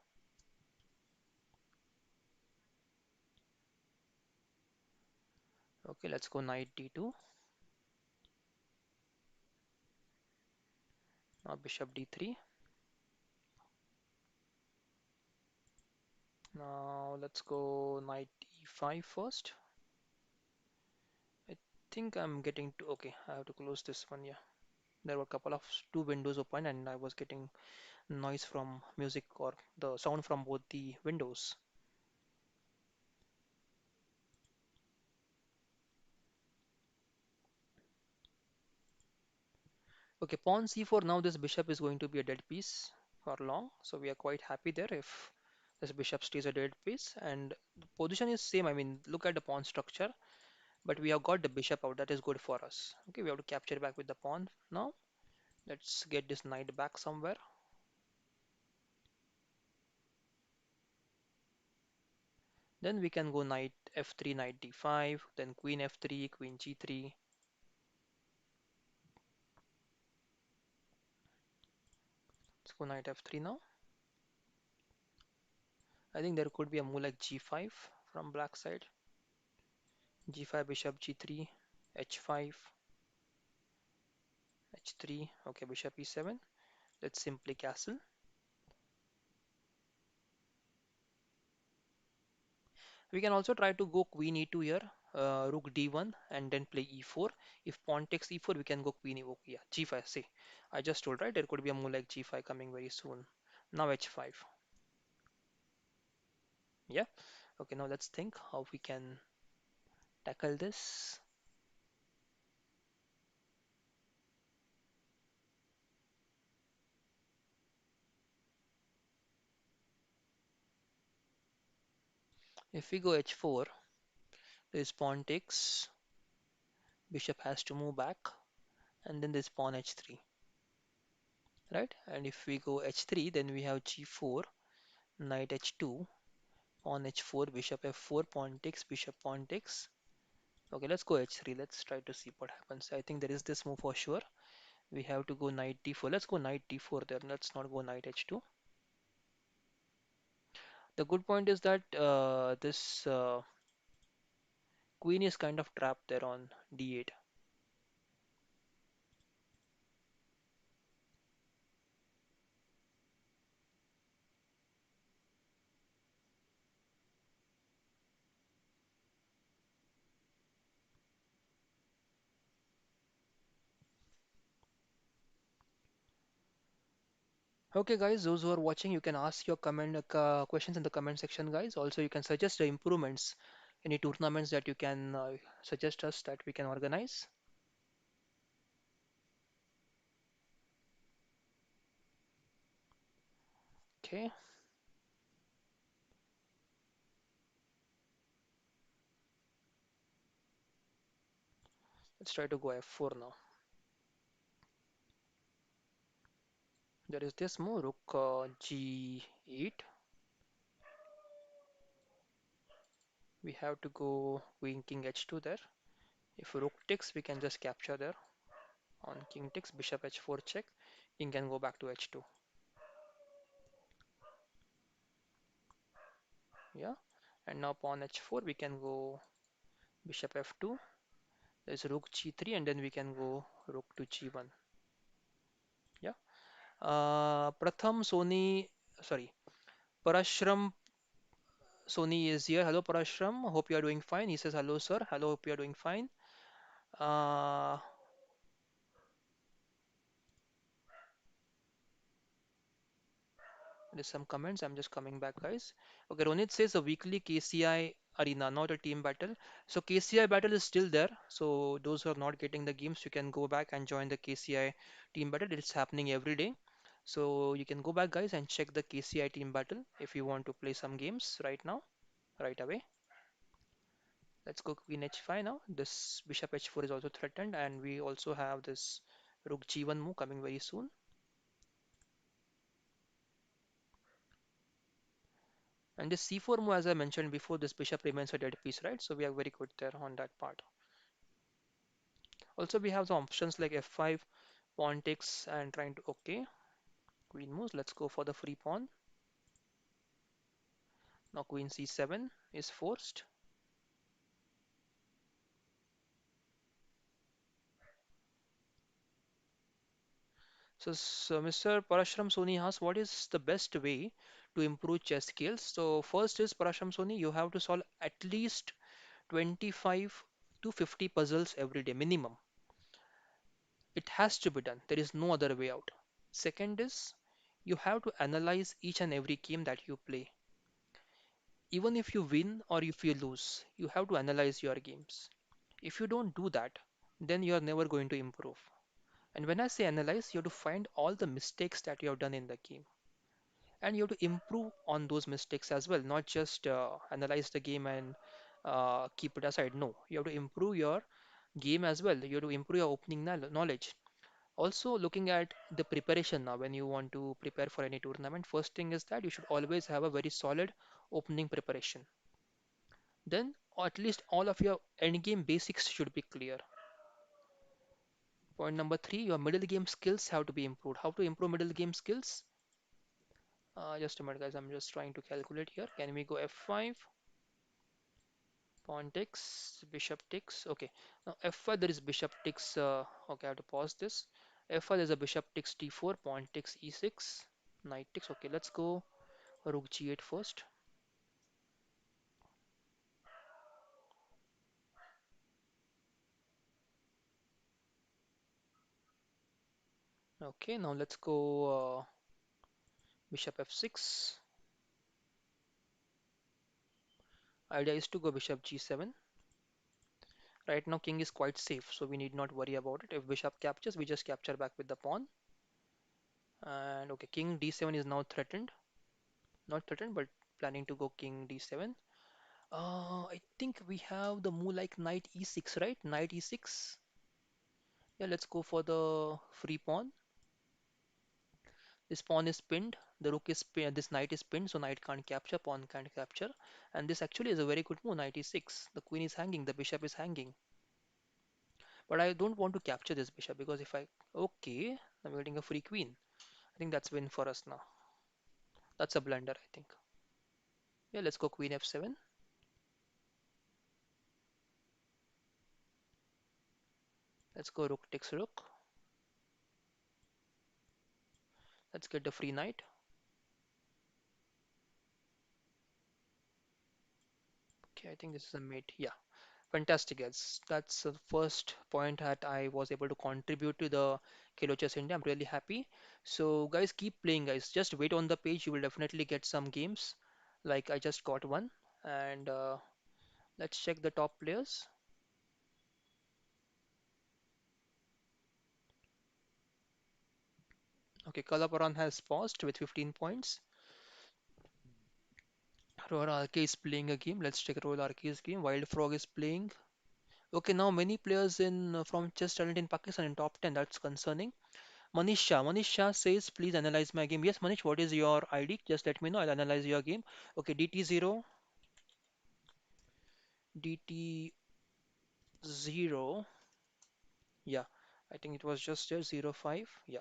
Okay, let's go knight d2. Now bishop d3. Now let's go knight e5 first. I think I'm getting to, okay, I have to close this one, yeah. There were a couple of two windows open and I was getting noise from music or the sound from both the windows. Okay, pawn c4. Now this bishop is going to be a dead piece for long, so we are quite happy there if this bishop stays a dead piece. And the position is same. I mean, look at the pawn structure, but we have got the bishop out. That is good for us. Okay, we have to capture back with the pawn now. Let's get this knight back somewhere. Then we can go knight f3, knight d5, then queen f3, queen g3. Let's go knight f3 now. I think there could be a move like g5 from black side. g5, bishop g3, h5, h3. Okay, bishop e7. Let's simply castle. We can also try to go queen e2 here, rook d1, and then play e4. If pawn takes e4, we can go queen e4. Yeah, g5. See, I just told, right? There could be a move like g5 coming very soon. Now h5. Yeah. Okay, now let's think how we can tackle this. If we go h4, this pawn takes, bishop has to move back, and then this pawn h3, right? And if we go h3, then we have g4, knight h2, pawn h4, bishop f4, pawn takes, bishop pawn takes. Okay, let's go h3. Let's try to see what happens. I think there is this move for sure. We have to go knight d4. Let's go knight d4 there. Let's not go knight h2. The good point is that this queen is kind of trapped there on d8. Okay, guys, those who are watching, you can ask your comment questions in the comment section, guys. Also, you can suggest the improvements, any tournaments that you can suggest us that we can organize. Okay, let's try to go f4 now. There is this move, rook g8. We have to go queen king h2 there. If rook takes, we can just capture there. On king takes, bishop h4 check. King can go back to h2. Yeah. And now pawn h4, we can go bishop f2. There's rook g3, and then we can go rook to g1. Yeah. Pratham Soni, sorry, Parashram Soni is here. Hello, Parashram. Hope you are doing fine. He says, hello, sir. Hello, hope you are doing fine. Uh, There's some comments. I'm just coming back, guys. Okay, Ronit says a weekly KCI arena, not a team battle. So KCI battle is still there. So those who are not getting the games, you can go back and join the KCI team battle. It's happening every day. So you can go back, guys, and check the KCI team battle if you want to play some games right now, right away. Let's go queen h5 now. This bishop h4 is also threatened, and we also have this rook g1 move coming very soon. And this c4 move, as I mentioned before, this bishop remains a dead piece, right? So we are very good there on that part. Also, we have some options like f5, pawn takes, and trying to, okay, queen moves. Let's go for the free pawn. Now queen c7 is forced. So Mr. Parashram Soni asks, what is the best way to improve chess skills? So first is Parashram Soni, you have to solve at least 25 to 50 puzzles every day minimum. It has to be done. There is no other way out. Second is you have to analyze each and every game that you play. Even if you win or if you lose, you have to analyze your games. If you don't do that, then you are never going to improve. And when I say analyze, you have to find all the mistakes that you have done in the game. And you have to improve on those mistakes as well, not just analyze the game and keep it aside. No, you have to improve your game as well. You have to improve your opening knowledge. Also, looking at the preparation now, when you want to prepare for any tournament, first thing is that you should always have a very solid opening preparation. Then, or at least all of your endgame basics should be clear. Point number three, your middle game skills have to be improved. How to improve middle game skills? Just a minute, guys. I'm just trying to calculate here. Can we go F5, pawn takes, bishop takes? Okay. Now F5 there is bishop takes. Okay, I have to pause this. F5 there's a bishop takes D4, pawn takes E6, knight takes. Okay, let's go rook G8 first. Okay, now let's go bishop F6. Idea is to go bishop G7. Right now king is quite safe, so we need not worry about it. If bishop captures, we just capture back with the pawn. And okay, king D7 is now threatened. Not threatened, but planning to go king D7. I think we have the move like knight E6, right? Knight E6. Yeah, let's go for the free pawn. This pawn is pinned. The rook is pinned. This knight is pinned, so knight can't capture, pawn can't capture. And this actually is a very good move, knight E6. The queen is hanging, the bishop is hanging. But I don't want to capture this bishop because if I... Okay, I'm getting a free queen. I think that's win for us now. That's a blunder, I think. Yeah, let's go queen F7. Let's go rook takes rook. Let's get the free knight. Okay, I think this is a mate. Yeah, fantastic, guys. That's the first point that I was able to contribute to the Khelo Chess India. I'm really happy. So, guys, keep playing, guys. Just wait on the page. You will definitely get some games. Like I just got one. And let's check the top players. Okay, Kalaparan has paused with 15 points. Royal RK is playing a game. Let's check Royal RK's game. Wild Frog is playing. Okay, now many players in from chess talent in Pakistan in top 10. That's concerning. Manish Shah says, please analyze my game. Yes, Manish, what is your ID? Just let me know. I'll analyze your game. Okay, DT0, DT0. Yeah, I think it was just there, 05. Yeah.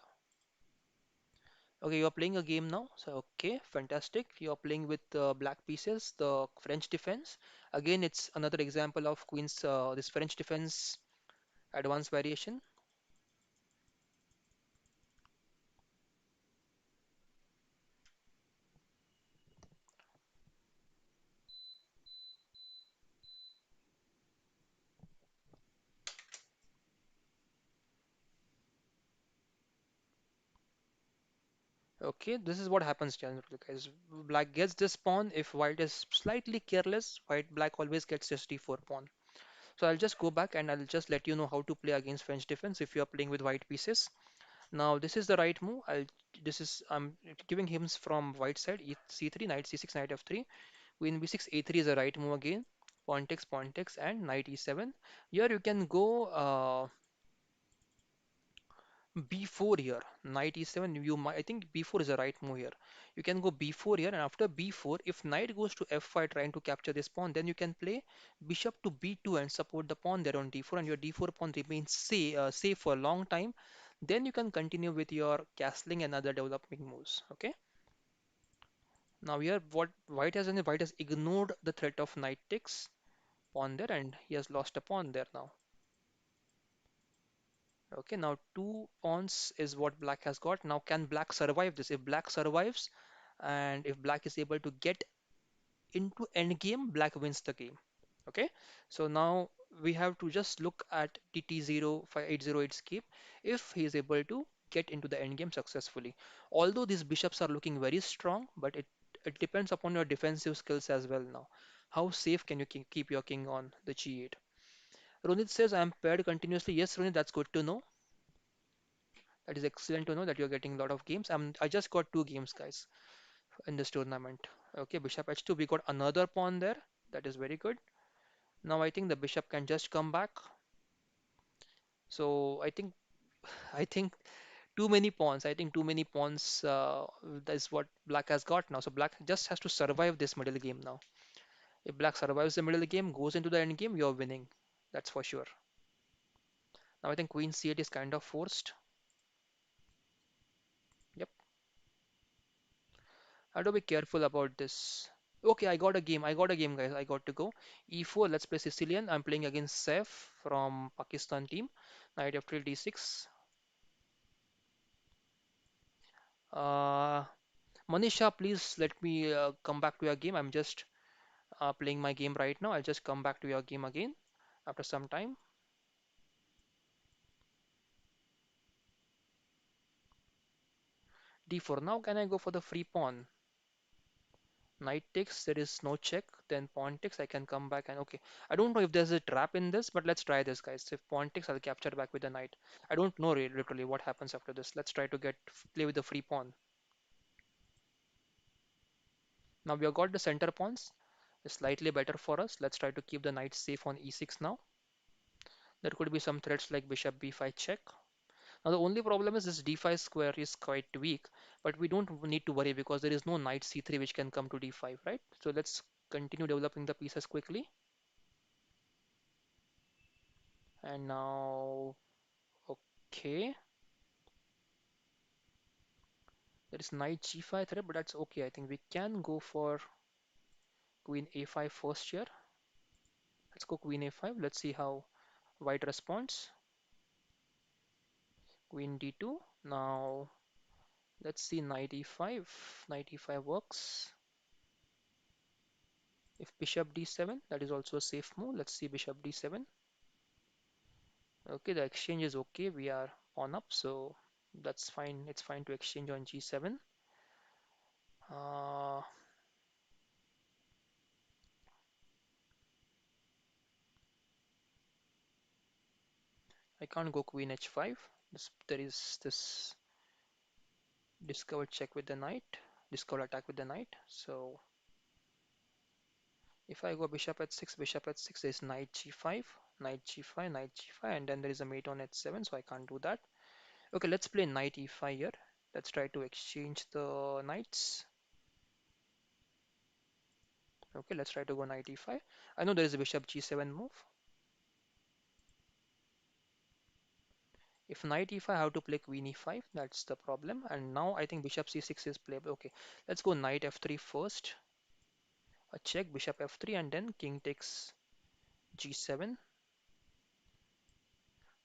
Okay, you're playing a game now. So, okay, fantastic. You're playing with black pieces, the French defense. Again, it's another example of Queen's, this French defense advanced variation. Okay, this is what happens generally, guys. Black gets this pawn. If white is slightly careless, black always gets this d4 pawn. So I'll just go back and I'll just let you know how to play against French defense if you are playing with white pieces. Now this is the right move. I'm giving hints from white side. C3, knight C6, knight F3, queen B6, A3 is the right move again. Pawn takes, and knight E7. Here you can go B4 here, knight e7. You might, I think B4 is the right move here. You can go B4 here, and after B4, if knight goes to F5 trying to capture this pawn, then you can play bishop to B2 and support the pawn there on D4, and your D4 pawn remains safe for a long time. Then you can continue with your castling and other developing moves. Okay. Now here, what white has done is white has ignored the threat of knight takes pawn there, and he has lost a pawn there now. Okay, now two pawns is what black has got. Now can black survive this? If black survives and if black is able to get into endgame, black wins the game. Okay, so now we have to just look at DT05808 skip if he is able to get into the endgame successfully. Although these bishops are looking very strong, but it depends upon your defensive skills as well now. How safe can you keep your king on the G8? Ronit says, I am paired continuously. Yes, Ronit, that's good to know. That is excellent to know that you're getting a lot of games. I just got two games, guys, in this tournament. Okay, Bishop H2, we got another pawn there. That is very good. Now I think the bishop can just come back. So I think too many pawns. I think too many pawns. That's what black has got now. So black just has to survive this middle game now. If black survives the middle game, goes into the end game, you're winning. That's for sure. Now I think queen c8 is kind of forced. Yep. I have to be careful about this. Okay, I got a game. I got a game, guys. I got to go. E4. Let's play Sicilian. I'm playing against Saif from Pakistan team. Knight f3 d6. Uh, Manisha, please let me come back to your game. I'm just playing my game right now. I'll just come back to your game again after some time. D4. Now can I go for the free pawn? Knight takes, there is no check. Then pawn takes, I can come back and okay. I don't know if there's a trap in this, but let's try this, guys. If pawn takes, I'll capture back with the knight. I don't know literally what happens after this. Let's try to play with the free pawn. Now we have got the center pawns. It's slightly better for us. Let's try to keep the knight safe on e6 now. There could be some threats like bishop b5 check. Now the only problem is this d5 square is quite weak, but we don't need to worry because there is no knight c3 which can come to d5, right? So let's continue developing the pieces quickly. And now, okay, there is knight g5 threat, but that's okay. I think we can go for queen a5 first here. Let's go queen a5. Let's see how white responds. Queen d2. Now let's see knight e5. Knight e5 works. If bishop d7, that is also a safe move. Let's see bishop d7. Okay, the exchange is okay. We are on up, so that's fine. It's fine to exchange on g7. Uh, I can't go queen h5. There is this discovered check with the knight, discovered attack with the knight. So if I go bishop h6, there is knight g5, knight g5, knight g5, and then there is a mate on h7, so I can't do that. Okay, let's play knight e5 here. Let's try to exchange the knights. Okay, let's try to go knight e5. I know there is a bishop g7 move. If knight e5, I have to play queen e5. That's the problem. And now I think bishop c6 is playable. Okay, let's go knight f3 first. A check, bishop f3, and then king takes g7.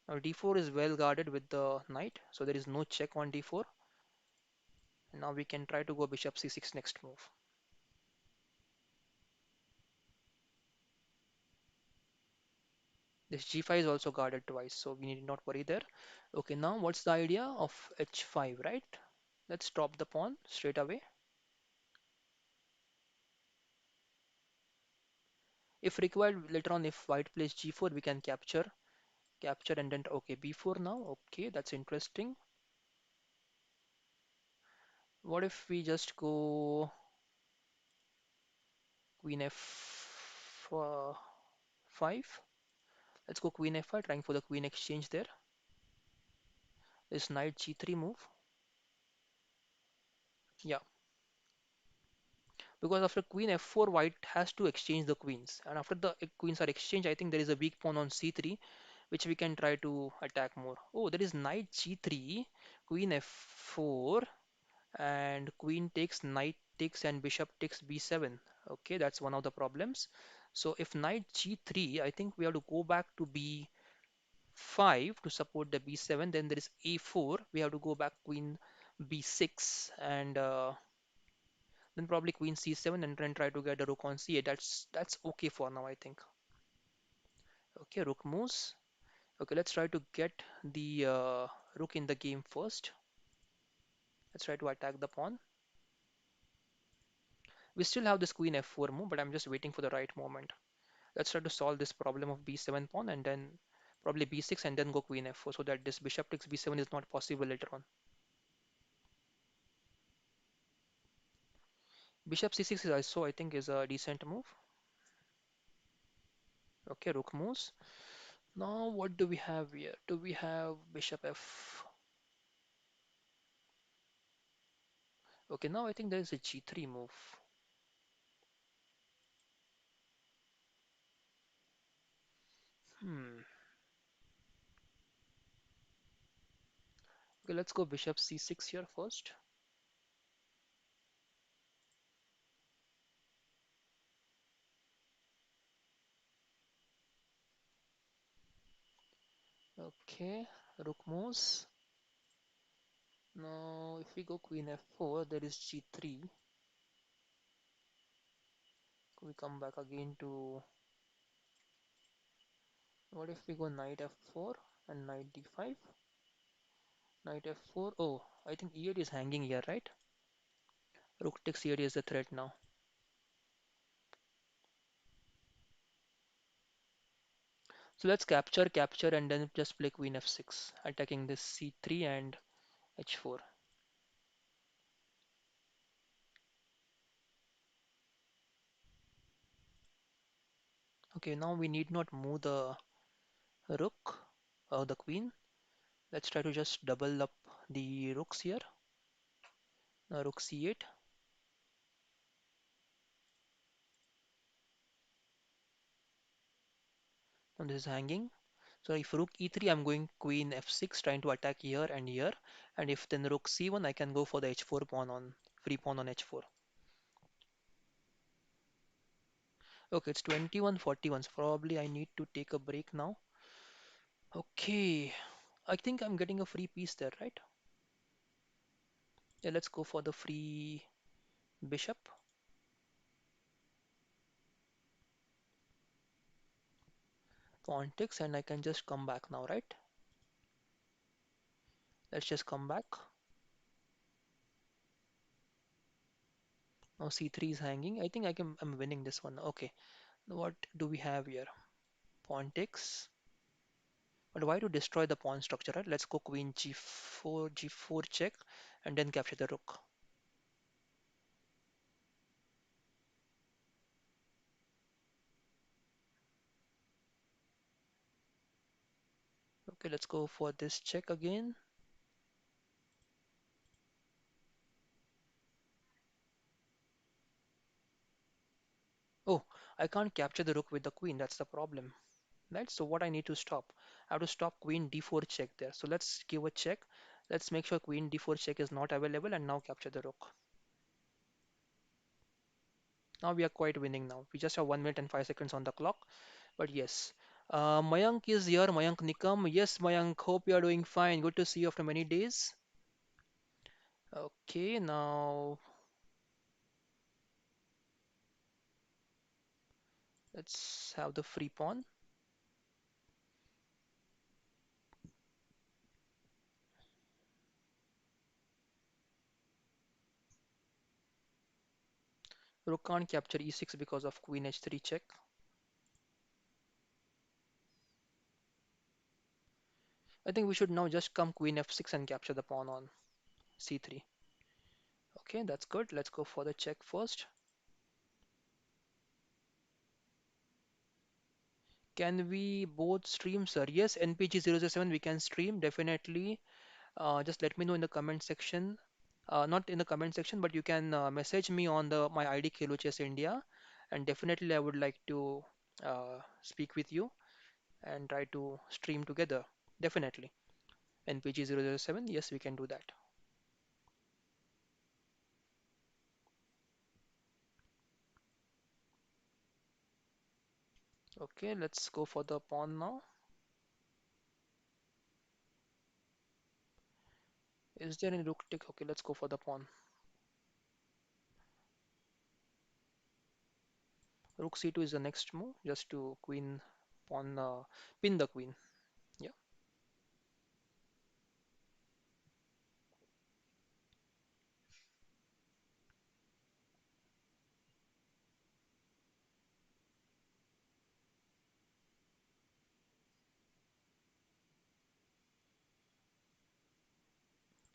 Now d4 is well guarded with the knight, so there is no check on d4. And now we can try to go bishop c6 next move. This g5 is also guarded twice, so we need not worry there. Okay, now what's the idea of h5, right? Let's drop the pawn straight away. If required later on, if white plays g4, we can capture and then okay b4 now. Okay, that's interesting. What if we just go queen f5? Let's go queen f5, trying for the queen exchange there. This knight g3 move. Yeah, because after queen f4, white has to exchange the queens. And after the queens are exchanged, I think there is a weak pawn on c3, which we can try to attack more. Oh, there is knight g3, queen f4, and queen takes, knight takes, and bishop takes b7. Okay, that's one of the problems. So if knight g3, I think we have to go back to b5 b5 to support the b7. Then there is a4. We have to go back queen b6 and then probably queen c7 and then try to get the rook on c8. That's okay for now, I think. Okay, rook moves. Okay, let's try to get the rook in the game first. Let's try to attack the pawn. We still have this queen f4 move, but I'm just waiting for the right moment. Let's try to solve this problem of b7 pawn and then probably b6 and then go queen f4 so that this bishop takes b7 is not possible later on. Bishop c6 is also, I think, is a decent move. Okay, rook moves. Now what do we have here? Do we have bishop f? Okay, now I think there is a g3 move. Hmm. Okay, let's go bishop c6 here first. Okay, rook moves. Now if we go queen f4, there is g3. We come back again to what if we go knight f4 and knight d5? Knight f4. Oh, I think e8 is hanging here, right? Rook takes e8 is the threat now. So let's capture, and then just play queen f6, attacking this c3 and h4. Okay, now we need not move the rook or the queen. Let's try to just double up the rooks here. Now rook c8. Now this is hanging. So if rook e3, I'm going queen f6, trying to attack here and here. And if then rook c1, I can go for the h4 pawn on free pawn on h4. Okay, it's 21:41. So probably I need to take a break now. Okay, I think I'm getting a free piece there, right? Yeah, let's go for the free bishop. Pawn takes, and I can just come back now, right? Let's just come back. Now c3 is hanging. I think I'm winning this one. Okay, what do we have here? Pawn takes. But why to destroy the pawn structure, right? Let's go queen g4, g4 check, and then capture the rook. Okay, let's go for this check again. Oh, I can't capture the rook with the queen. That's the problem, right? So what I need to stop? I have to stop queen d4 check there. So let's give a check. Let's make sure queen d4 check is not available and now capture the rook. Now we are quite winning now. We just have 1 minute and 5 seconds on the clock. But yes, Mayank is here. Mayank Nikam. Yes, Mayank. Hope you are doing fine. Good to see you after many days. Okay, now let's have the free pawn. Rook can't capture e6 because of queen h3 check. I think we should now just come queen f6 and capture the pawn on c3. Okay, that's good. Let's go for the check first. Can we both stream, sir? Yes, NPG007 we can stream definitely. Just let me know in the comment section. Not in the comment section, but you can message me on the my ID Khelo Chess India, and definitely I would like to speak with you and try to stream together. Definitely. NPG007, yes, we can do that. Okay, let's go for the pawn now. Is there any rook take? Okay, let's go for the pawn. Rook c2 is the next move, just to queen pawn pin the queen. Yeah,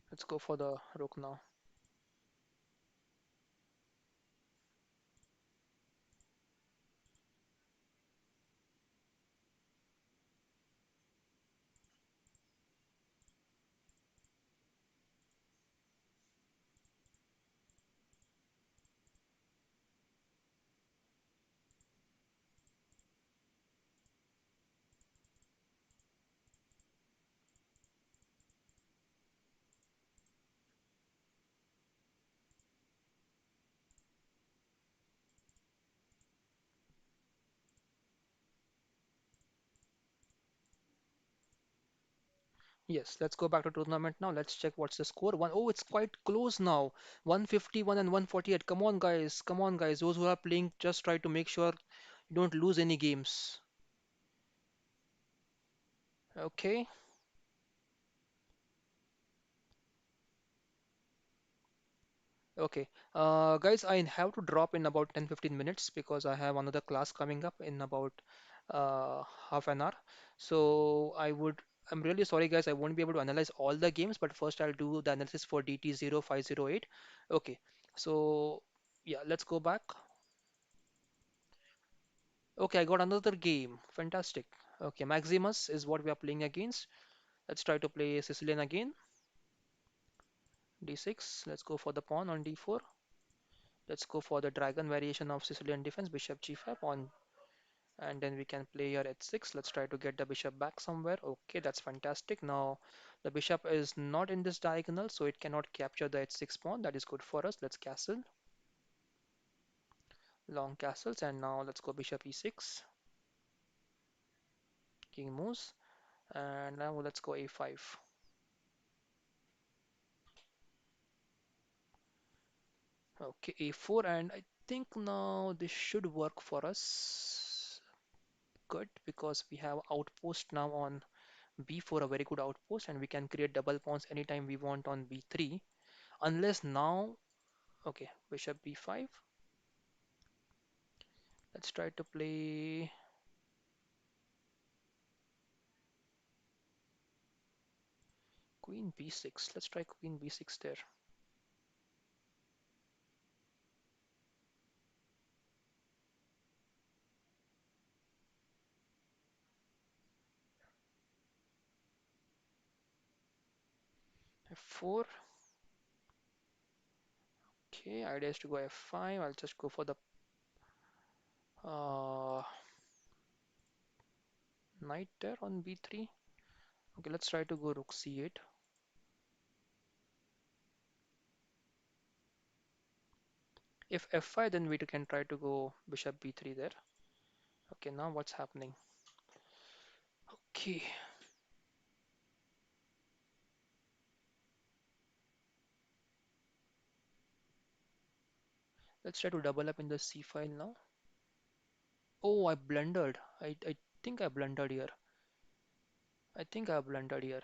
let's go for the rook now. Yes, let's go back to tournament now. Let's check what's the score. One, oh, it's quite close now. 151 and 148. Come on, guys. Come on, guys. Those who are playing, just try to make sure you don't lose any games. Okay. Okay. Guys, I have to drop in about 10-15 minutes because I have another class coming up in about half an hour. So I'm really sorry, guys. I won't be able to analyze all the games, but first I'll do the analysis for DT0508. Okay. So, yeah, let's go back. Okay, I got another game. Fantastic. Okay, Maximus is what we are playing against. Let's try to play Sicilian again. D6. Let's go for the pawn on D4. Let's go for the dragon variation of Sicilian defense, bishop g5 on, and then we can play here h6. Let's try to get the bishop back somewhere. Okay, that's fantastic. Now the bishop is not in this diagonal, so it cannot capture the h6 pawn. That is good for us. Let's castle, long castles, and now let's go bishop e6. King moves, and now let's go a5. Okay, a4, and I think now this should work for us. Good, because we have outpost now on b4, a very good outpost, and we can create double pawns anytime we want on b3. Unless now, okay, bishop b5. Let's try to play queen b6. Let's try queen b6 there. f4. Okay, idea is to go f5. I'll just go for the uh, knight there on b3. Okay, let's try to go rook c8. If f5, then we can try to go bishop b3 there. Okay, now what's happening? Okay, let's try to double up in the c file now. Oh, I blundered. I think I blundered here. I think I blundered here.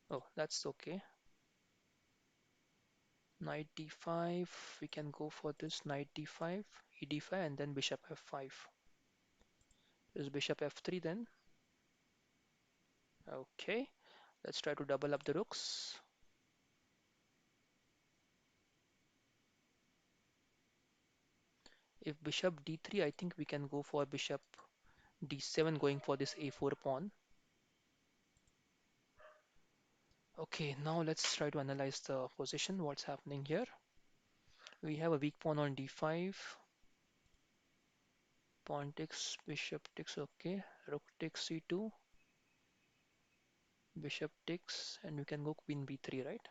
Oh, that's okay. Knight d5. We can go for this knight d5, e d5, and then bishop f5. Is bishop f3 then? Okay. Let's try to double up the rooks. If bishop d3, I think we can go for bishop d7, going for this a4 pawn. Okay, now let's try to analyze the position. What's happening here? We have a weak pawn on d5. Pawn takes, bishop takes, okay. Rook takes c2, bishop takes, and we can go queen b3, right?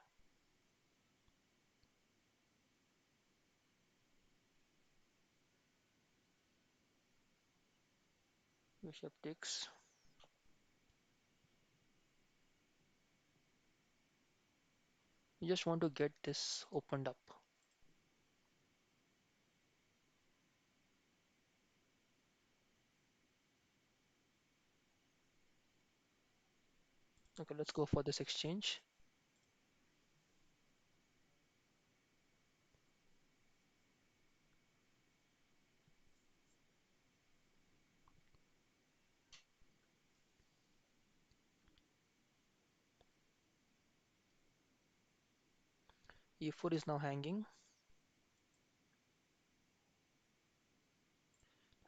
Bishop takes. We just want to get this opened up. Okay, let's go for this exchange. E4 is now hanging.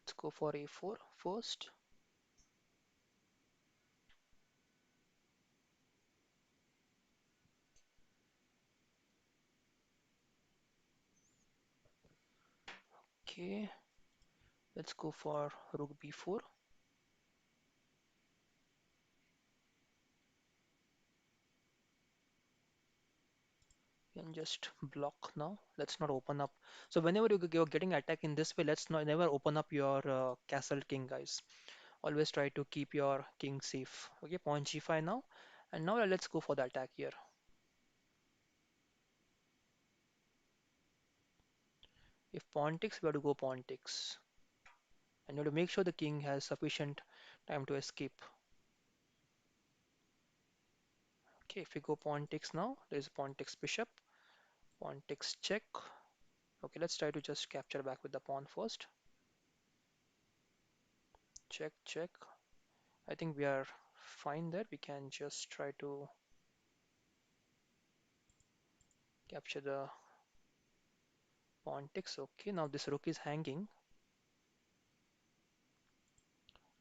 Let's go for A4 first. Okay, let's go for Rook B4. Can just block now. Let's not open up. So whenever you're getting attack in this way, let's not never open up your castle king, guys. Always try to keep your king safe. Okay, pawn G5 now. And now let's go for the attack here. If pawn takes, we have to go pawn takes. And you have to make sure the king has sufficient time to escape. Okay, if we go pawn takes now, there's pawn takes bishop, pawn takes check. Okay, let's try to just capture back with the pawn first. Check, check. I think we are fine there. We can just try to capture the pawn takes. Okay, now this rook is hanging.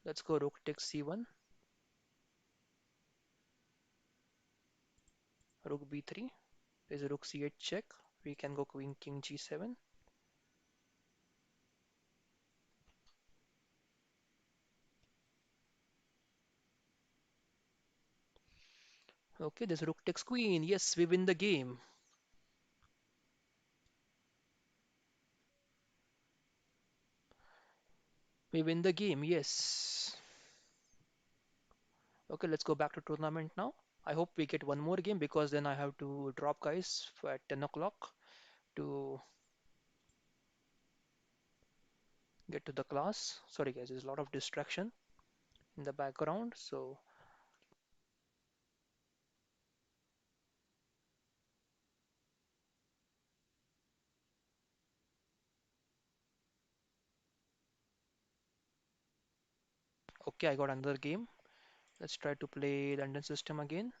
Let's go rook takes c1, rook b3. There's a rook c8 check. We can go queen king g7. Okay, this rook takes queen. Yes, we win the game. We win the game. Yes. Okay, let's go back to tournament now. I hope we get one more game because then I have to drop guys at 10 o'clock to get to the class. Sorry guys, there's a lot of distraction in the background. So, okay, I got another game. Let's try to play London system again.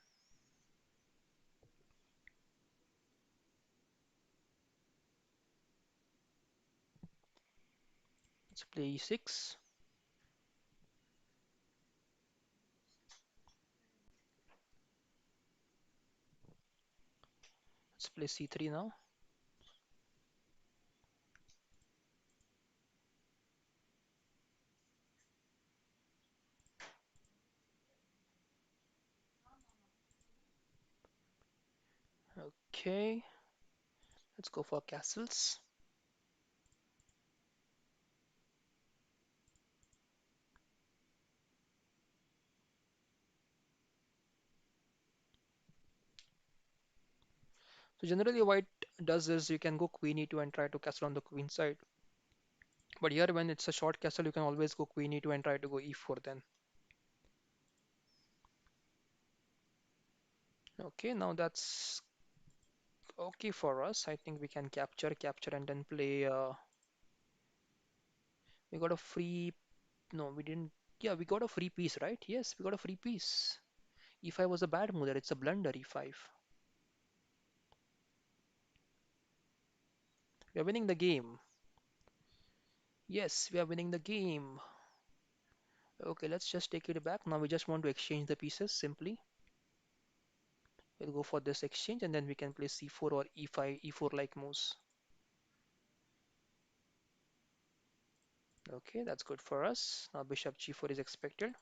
Let's play e6. Let's play c3 now. Okay, let's go for castles. So generally white does is you can go queen e2 and try to castle on the queen side. But here when it's a short castle, you can always go queen e2 and try to go e4 then. Okay, now that's okay for us. I think we can capture, and then play. We got a free. No, we didn't. Yeah, we got a free piece, right? Yes, we got a free piece. E5 was a bad move there. It's a blunder, E5. We are winning the game. Yes, we are winning the game. Okay, let's just take it back. Now we just want to exchange the pieces simply. We'll go for this exchange and then we can play C4 or E5, E4 like moves. Okay, that's good for us. Now bishop G4 is expected.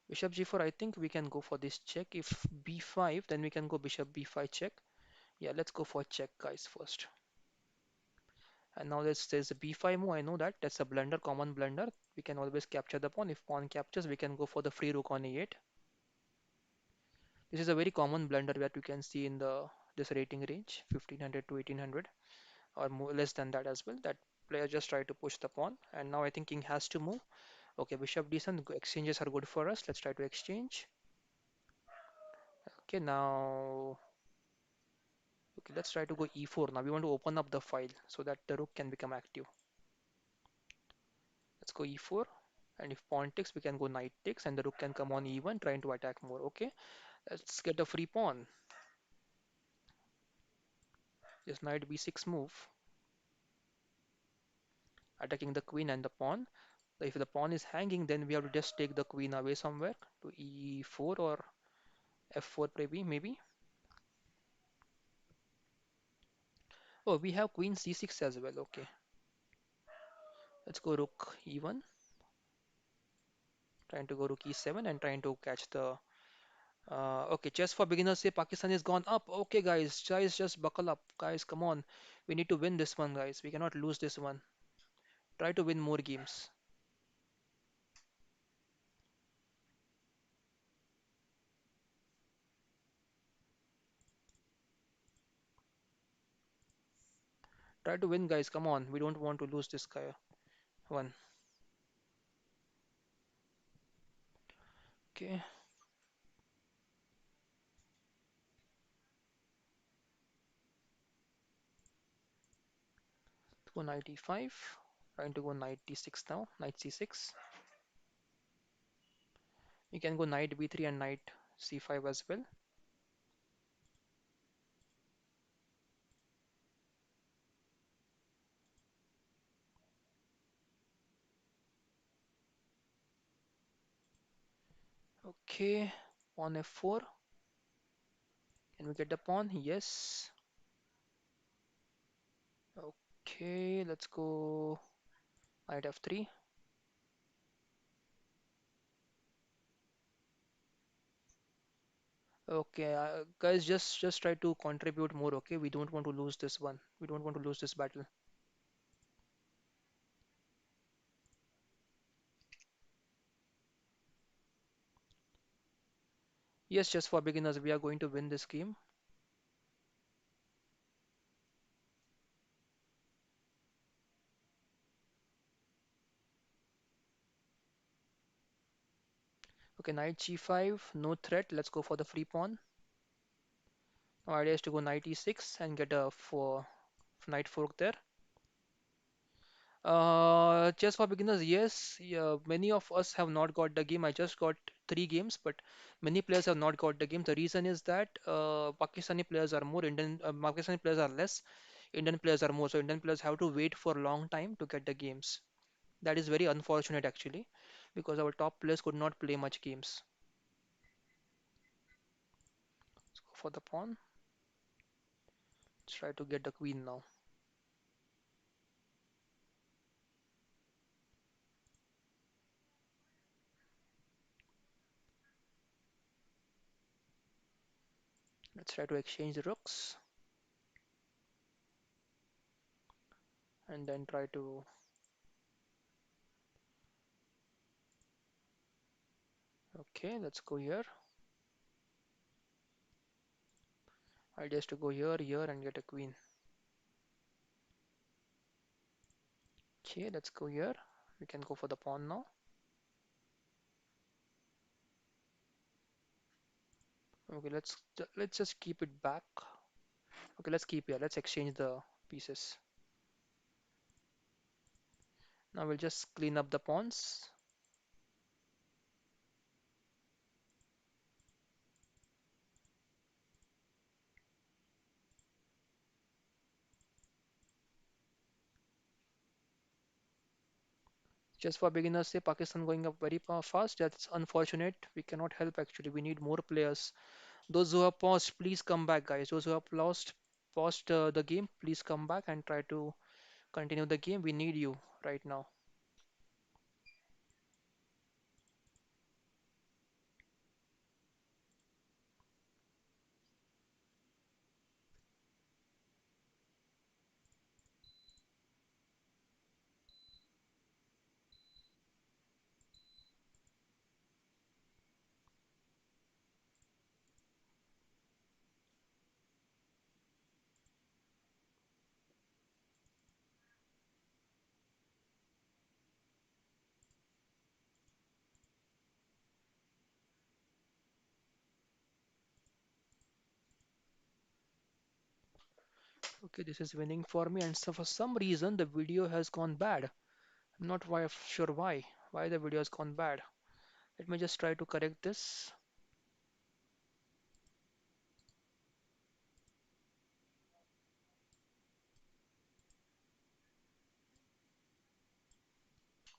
Bishop G4, I think we can go for this check. If B5, then we can go bishop B5 check. Yeah, let's go for check, guys, first. And now there's a b5 move. I know that. That's a blunder, common blunder. We can always capture the pawn. If pawn captures, we can go for the free rook on e8. This is a very common blunder that you can see in the this rating range, 1500 to 1800, or more, less than that as well. That player just try to push the pawn, and now I think king has to move. Okay, bishop decent. Exchanges are good for us. Let's try to exchange. Okay, now okay, let's try to go e4. Now we want to open up the file so that the rook can become active. Let's go e4, and if pawn takes, we can go knight takes, and the rook can come on e1, trying to attack more. Okay, let's get a free pawn. Just knight b6 move, attacking the queen and the pawn. If the pawn is hanging, then we have to just take the queen away somewhere to e4 or f4 maybe. Oh, we have queen c6 as well. Okay, let's go rook e1, trying to go rook e7 and trying to catch the. Okay, chess for beginners say Pakistan is gone up. Okay, guys, just buckle up, guys. Come on, we need to win this one, guys. We cannot lose this one. Try to win more games. Try to win, guys. Come on, we don't want to lose this guy one. Okay, let's go knight e5. Trying to go knight d6 now. Knight c6. You can go knight b3 and knight c5 as well. Okay, pawn f4. Can we get the pawn? Yes. Okay, let's go knight f3. Okay, guys, just try to contribute more. Okay, we don't want to lose this one. We don't want to lose this battle. Yes, just for beginners, we are going to win this game. Okay, knight g5, no threat. Let's go for the free pawn. Our idea is to go knight e6 and get a knight fork there. Chess for beginners, yes. Yeah, many of us have not got the game. I just got 3 games, but many players have not got the game. The reason is that Pakistani players are more, Pakistani players are less, Indian players are more. So Indian players have to wait for a long time to get the games. That is very unfortunate actually, because our top players could not play much games. Let's go for the pawn. Let's try to get the queen now. Let's try to exchange the rooks and then try to. Okay, let's go here. Idea is to go here, and get a queen. Okay, let's go here. We can go for the pawn now. Okay, let's just keep it back. Okay, let's keep here. Let's exchange the pieces. Now we'll just clean up the pawns. Just for beginners, say Pakistan going up very fast. That's unfortunate. We cannot help actually. We need more players. Those who have paused, please come back, guys. Those who have paused the game, please come back and try to continue the game. We need you right now. Okay, this is winning for me, and so for some reason the video has gone bad. I'm not sure why the video has gone bad. Let me just try to correct this.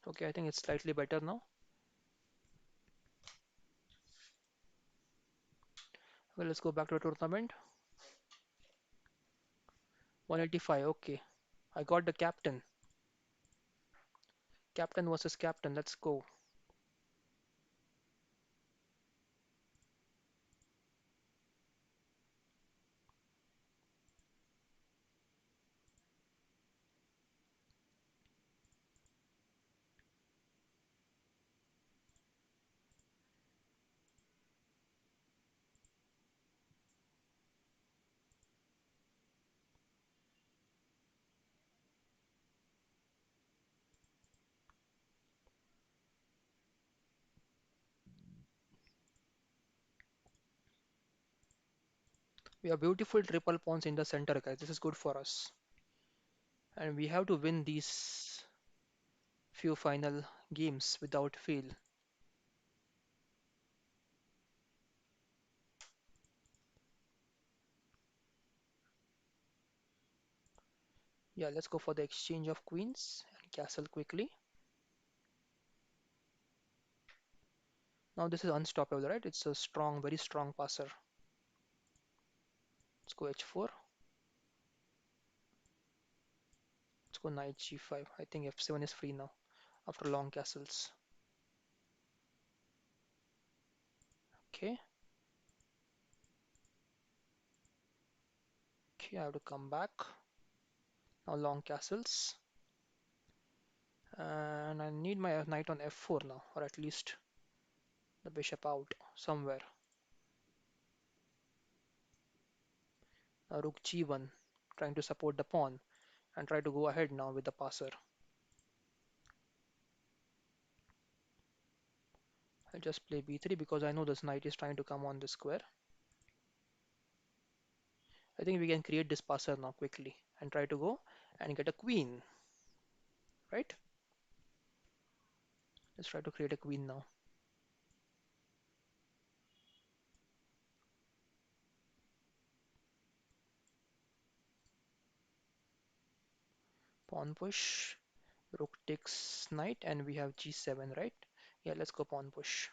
Okay, I think it's slightly better now. Well, let's go back to the tournament. 185. Okay, I got the captain. Captain versus captain. Let's go. We have beautiful triple pawns in the center, guys. This is good for us. And we have to win these few final games without fail. Yeah, let's go for the exchange of queens and castle quickly. Now this is unstoppable, right? It's a strong, very strong passer. Let's go h4. Let's go knight g5. I think f7 is free now after long castles. Okay. Okay, I have to come back. Now long castles. And I need my knight on f4 now, or at least the bishop out somewhere. Now rook g1, trying to support the pawn and try to go ahead now with the passer. I'll just play b3 because I know this knight is trying to come on the square. I think we can create this passer now quickly and try to go and get a queen, right? Let's try to create a queen now. Pawn push, rook takes knight, and we have g7, right? Yeah, let's go pawn push.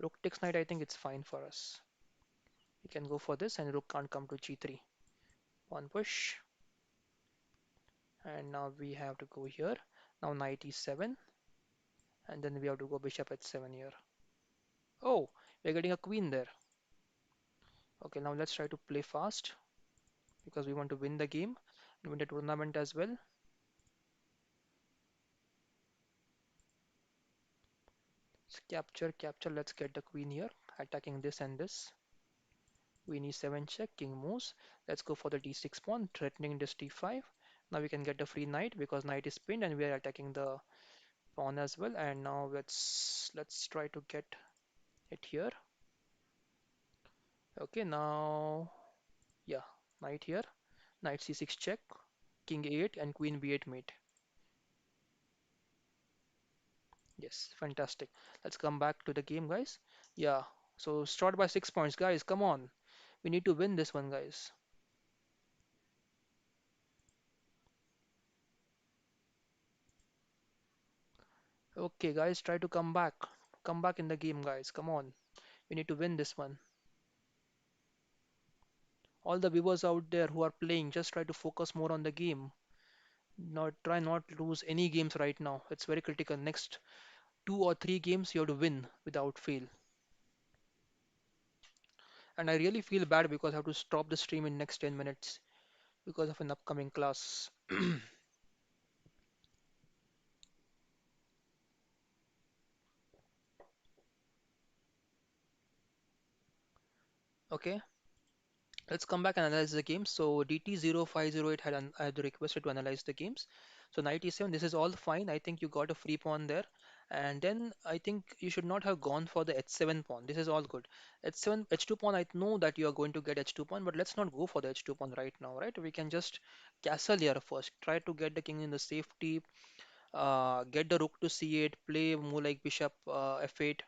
Rook takes knight, I think it's fine for us. We can go for this, and rook can't come to g3. Pawn push, and now we have to go here. Now knight e7, and then we have to go bishop h7 here. Oh, we're getting a queen there. Okay, now let's try to play fast because we want to win the game and win the tournament as well. Capture, capture. Let's get the queen here, attacking this and this. Queen e7 check, king moves. Let's go for the d6 pawn, threatening this d5. Now we can get the free knight because knight is pinned and we are attacking the pawn as well. And now let's try to get it here. Okay, now yeah, knight here, knight c6 check, king a8 and queen b8 mate. Yes, fantastic. Let's come back to the game, guys. Yeah, so start by 6 points, guys. Come on, we need to win this one, guys. Okay, guys, try to come back. Come back in the game, guys. Come on. We need to win this one. All the viewers out there who are playing, just try to focus more on the game. Try not to lose any games right now. It's very critical. Next 2 or 3 games you have to win without fail. And I really feel bad because I have to stop the stream in next 10 minutes because of an upcoming class. Okay, let's come back and analyze the game. So DT0508 had requested to analyze the games. So knight e7, this is all fine. I think you got a free pawn there. And then I think you should not have gone for the h7 pawn. This is all good. H7, h2 pawn, I know that you are going to get h2 pawn, but let's not go for the h2 pawn right now, right? We can just castle here first. Try to get the king in the safety, get the rook to c8, play move like bishop f8.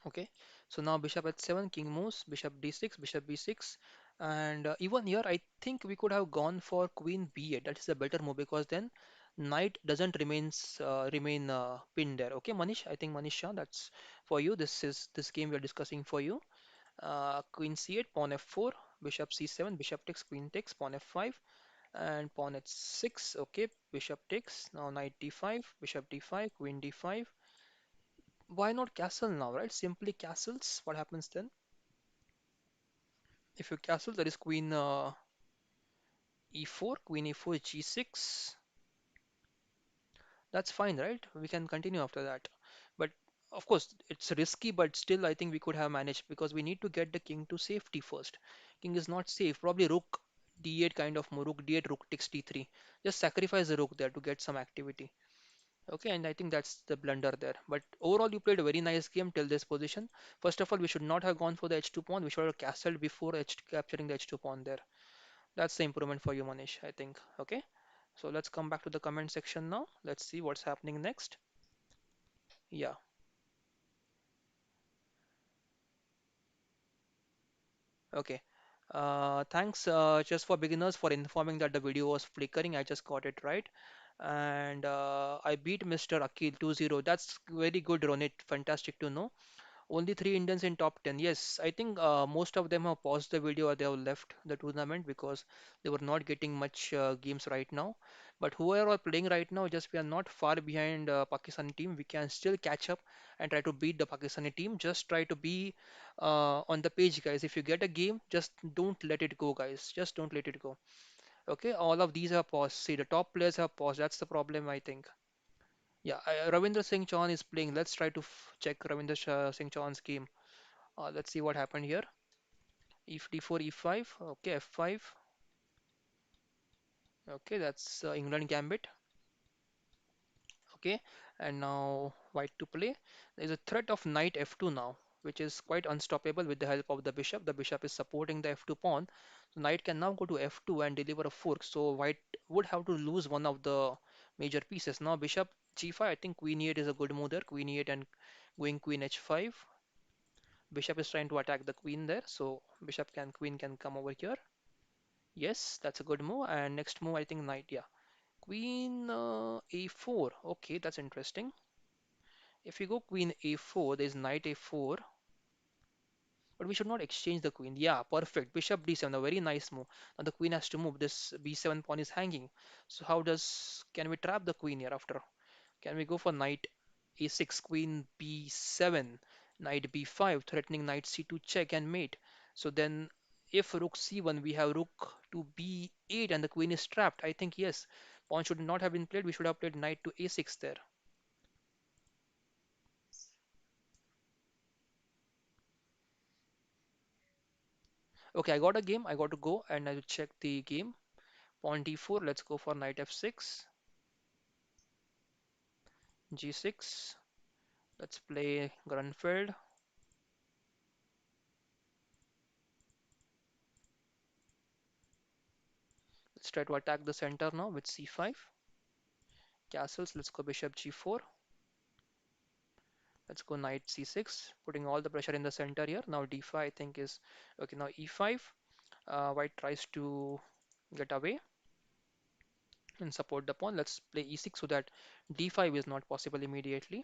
Okay, so now bishop h7, king moves, bishop d6, bishop b6, and even here I think we could have gone for queen b8. That is a better move because then knight doesn't remain pinned there. Okay, Manish, I think Manisha, that's for you. This game we are discussing for you. Queen c8, pawn f4, bishop c7, bishop takes, queen takes, pawn f5, and pawn h6. Okay, bishop takes. Now knight d5, bishop d5, queen d5. Why not castle now, right? Simply castles. What happens then? If you castle, there is queen e4, queen e4, g6. That's fine, right? We can continue after that. But of course, it's risky, but still, I think we could have managed because we need to get the king to safety first. King is not safe. Probably rook d8 kind of move. Rook d8, rook takes d3. Just sacrifice the rook there to get some activity. Okay, and I think that's the blunder there. But overall, you played a very nice game till this position. First of all, we should not have gone for the h2 pawn. We should have castled before capturing the h2 pawn there. That's the improvement for you, Manish, I think. Okay, so let's come back to the comment section now. Let's see what's happening next. Yeah, okay. Thanks, just for beginners, for informing that the video was flickering. I just got it right. And I beat Mr. Akil 2-0. That's very good, Ronit. Fantastic to know. Only three Indians in top 10. Yes, I think most of them have paused the video or they have left the tournament because they were not getting much games right now. But whoever are playing right now, just we are not far behind Pakistan team. We can still catch up and try to beat the Pakistani team. Just try to be on the page, guys. If you get a game, just don't let it go, guys. Just don't let it go. Okay, all of these are paused. See, the top players have paused. That's the problem, I think. Yeah, Ravindra Singh Chauhan is playing. Let's try to check Singh Chauhan's game. Let's see what happened here. E d4, e5. Okay, f5. Okay, that's England gambit. Okay, and now white to play. There's a threat of knight f2 now, which is quite unstoppable with the help of the bishop. The bishop is supporting the f2 pawn. So knight can now go to f2 and deliver a fork. So white would have to lose one of the major pieces. Now bishop g5. I think queen e8 is a good move there. Queen e8 and going queen h5. Bishop is trying to attack the queen there. So queen can come over here. Yes, that's a good move. And next move, I think knight. Yeah, queen a4. Okay, that's interesting. If you go queen a4, there's knight a4, but we should not exchange the queen. Yeah, perfect. Bishop d7, a very nice move. Now the queen has to move. This b7 pawn is hanging. So can we trap the queen here after? Can we go for knight a6, queen b7, knight b5, threatening knight c2 check and mate. So then if rook c1, we have rook to b8 and the queen is trapped. I think yes, pawn should not have been played. We should have played knight to a6 there. Okay, I got a game. I got to go and I will check the game. Pawn d4, let's go for knight f6, g6. Let's play Grunfeld. Let's try to attack the center now with c5. Castles, let's go bishop g4. Let's go knight c6, putting all the pressure in the center here. Now d5 I think is okay. Now e5. White tries to get away and support the pawn. Let's play e6 so that d5 is not possible immediately.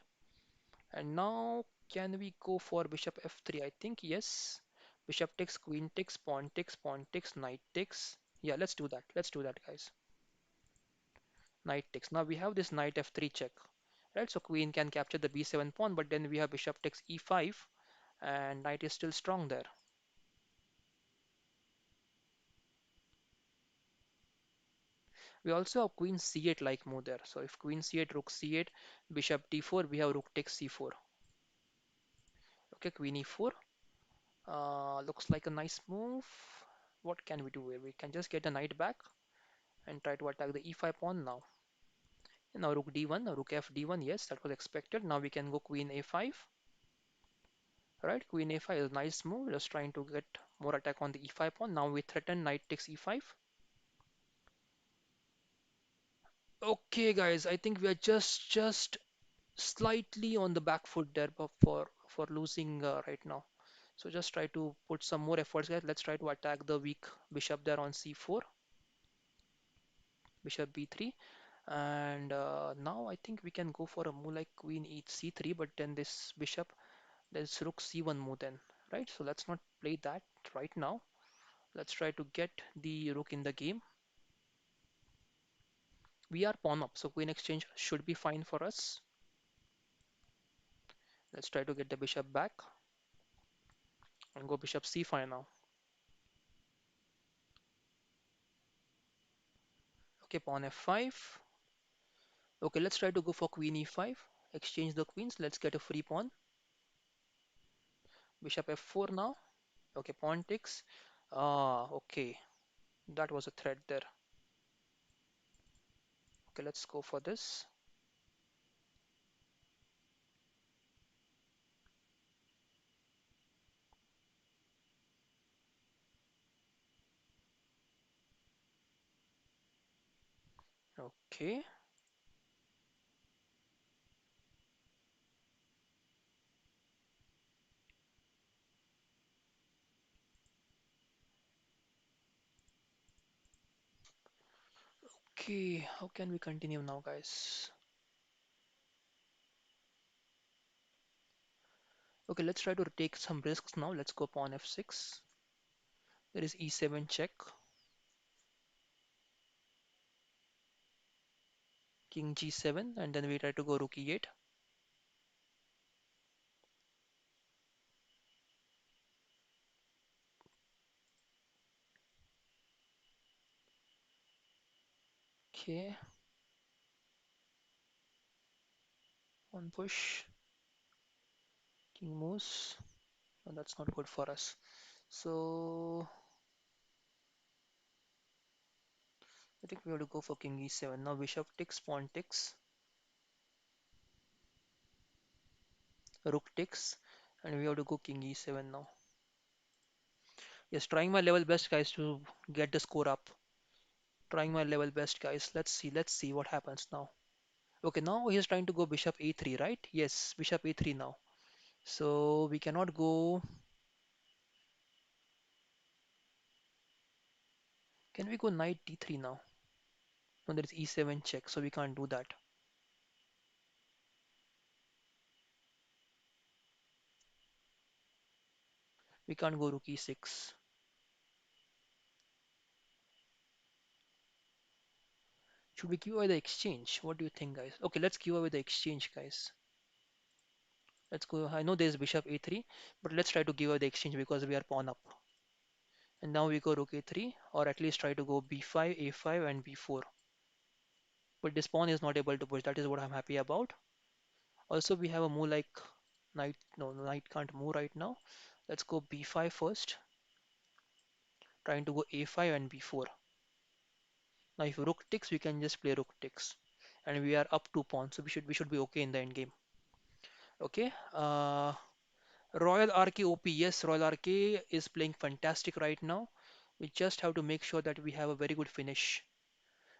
And now can we go for bishop f3? I think yes. Bishop takes, queen takes, pawn takes, knight takes. Yeah, let's do that. Let's do that, guys. Knight takes. Now we have this knight f3 check. Right, so queen can capture the b7 pawn, but then we have bishop takes e5, and knight is still strong there. We also have queen c8 like move there. So if queen c8, rook c8, bishop d4, we have rook takes c4. Okay, queen e4. Looks like a nice move. What can we do here? We can just get the knight back and try to attack the e5 pawn now. Now rook d1, rook f d1. Yes, that was expected. Now we can go queen a5. Right, queen a5 is a nice move. Just trying to get more attack on the e5 pawn. Now we threaten knight takes e5. Okay, guys, I think we are just slightly on the back foot there for losing right now. So just try to put some more efforts, guys. Let's try to attack the weak bishop there on c4, bishop b3, and now I think we can go for a move like queen e c3, but then this bishop, there's rook c1 move then, right? So let's not play that right now. Let's try to get the rook in the game. We are pawn up, so queen exchange should be fine for us. Let's try to get the bishop back and go bishop c5 now. Okay, pawn f5. Okay, let's try to go for queen e5. Exchange the queens. Let's get a free pawn. Bishop f4 now. Okay, pawn takes. Ah, okay. That was a threat there. Okay, let's go for this. Okay. Okay, how can we continue now, guys? Okay, let's try to take some risks now. Let's go pawn f6. There is e7 check, king g7, and then we try to go rook e8. Okay, one push, king moves. No, that's not good for us. So I think we have to go for king e7. Now bishop takes, pawn takes, rook takes, and we have to go king e7 now. Yes, trying my level best, guys, to get the score up. Trying my level best, guys. Let's see what happens now. Okay, now he's trying to go bishop a3, right? Yes, bishop a3 now. So we cannot go. Can we go knight d3 now? No, there is e7 check, so we can't do that. We can't go rook e6. Should we give away the exchange? What do you think, guys? Okay, let's give away the exchange, guys. Let's go. I know there's bishop a3, but let's try to give away the exchange because we are pawn up. And now we go rook a3, or at least try to go b5, a5, and b4. But this pawn is not able to push. That is what I'm happy about. Also, we have a move like knight. No, knight can't move right now. Let's go b5 first. Trying to go a5 and b4. Now, if rook takes, we can just play rook takes, and we are up 2 pawns, so we should be okay in the end game. Okay. Royal RK OP. Yes, Royal RK is playing fantastic right now. We just have to make sure that we have a very good finish.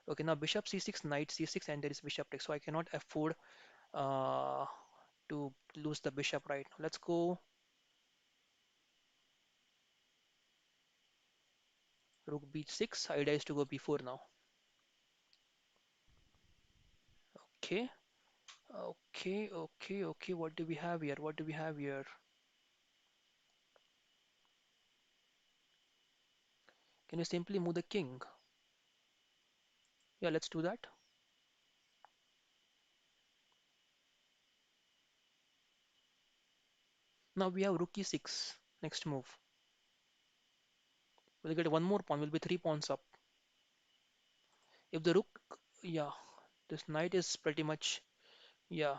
Okay, now bishop c6, knight c6, and there is bishop takes, so I cannot afford uh, to lose the bishop right now. Let's go rook b6. Idea is to go b4 now. Okay, okay. What do we have here? What do we have here? Can you simply move the king? Yeah, let's do that. Now we have rook e6. Next move. We'll get one more pawn. We'll be 3 pawns up. If the rook, yeah, this knight is pretty much, yeah.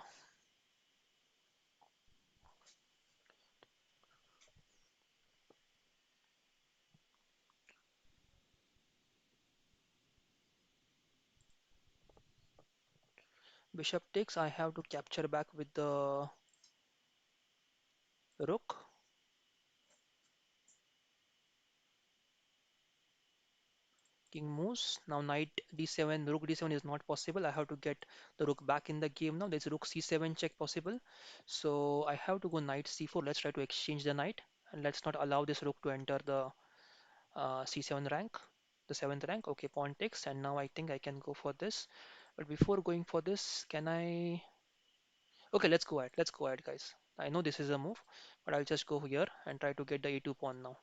Bishop takes. I have to capture back with the rook. King moves. Now knight d7, rook d7 is not possible. I have to get the rook back in the game now. There's rook c7 check possible. So I have to go knight c4. Let's try to exchange the knight. And let's not allow this rook to enter the c7 rank, the 7th rank. Okay, pawn takes. And now I think I can go for this. But before going for this, can I... Okay, let's go ahead. Let's go ahead, guys. I know this is a move, but I'll just go here and try to get the a2 pawn now.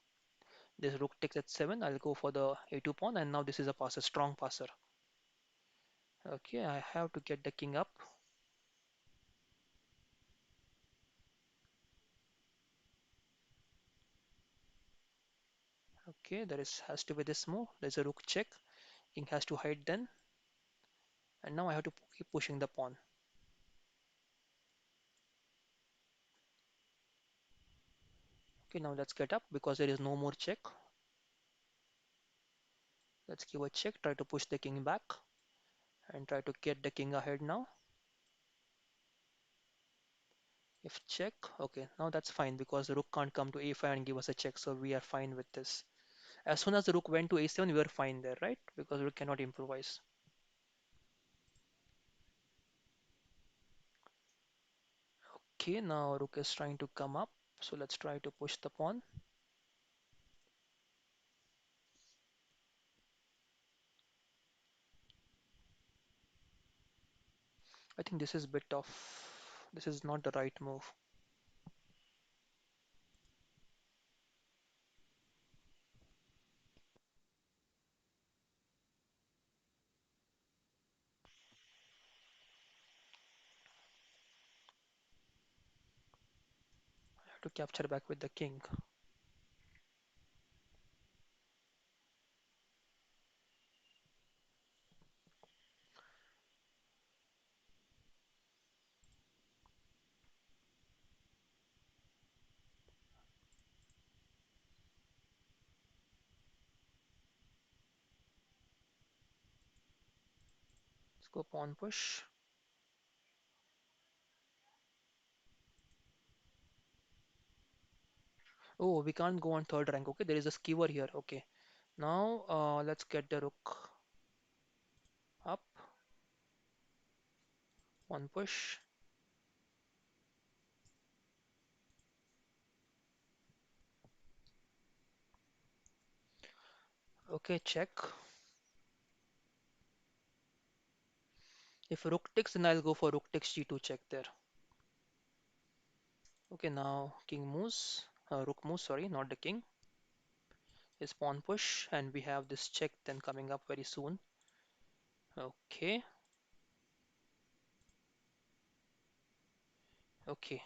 This rook takes at 7. I'll go for the a2 pawn, and now this is a passer, strong passer. Okay, I have to get the king up. Okay, there is has to be this move. There's a rook check. King has to hide then, and now I have to keep pushing the pawn. Okay, now let's get up because there is no more check. Let's give a check. Try to push the king back and try to get the king ahead now. If check, okay, now that's fine because the rook can't come to a5 and give us a check, so we are fine with this. As soon as the rook went to a7, we were fine there, right? Because rook cannot improvise. Okay, now rook is trying to come up, so let's try to push the pawn. I think this is bit of, this is not the right move. I have to capture back with the king. Let's go pawn push. Oh, we can't go on third rank. Okay, there is a skewer here. Okay, now let's get the rook up. Pawn push. Okay, check. If rook takes, then I'll go for rook takes g2 check there. Okay, now king moves. Rook moves, sorry, not the king. Is pawn push, and we have this check then coming up very soon. Okay, okay.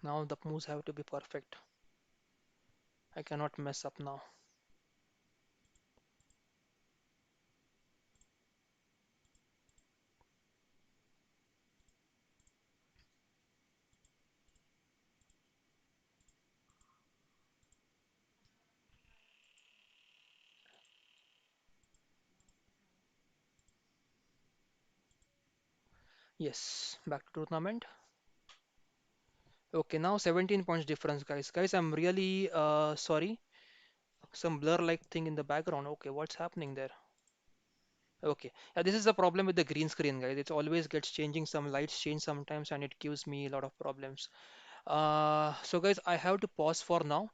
Now the moves have to be perfect. I cannot mess up now. Yes, back to tournament. Okay, now 17 points difference, guys. Guys, I'm really sorry. Some blur-like thing in the background. Okay, what's happening there? Okay, yeah, this is the problem with the green screen, guys. It always gets changing. Some lights change sometimes, and it gives me a lot of problems. So, guys, I have to pause for now.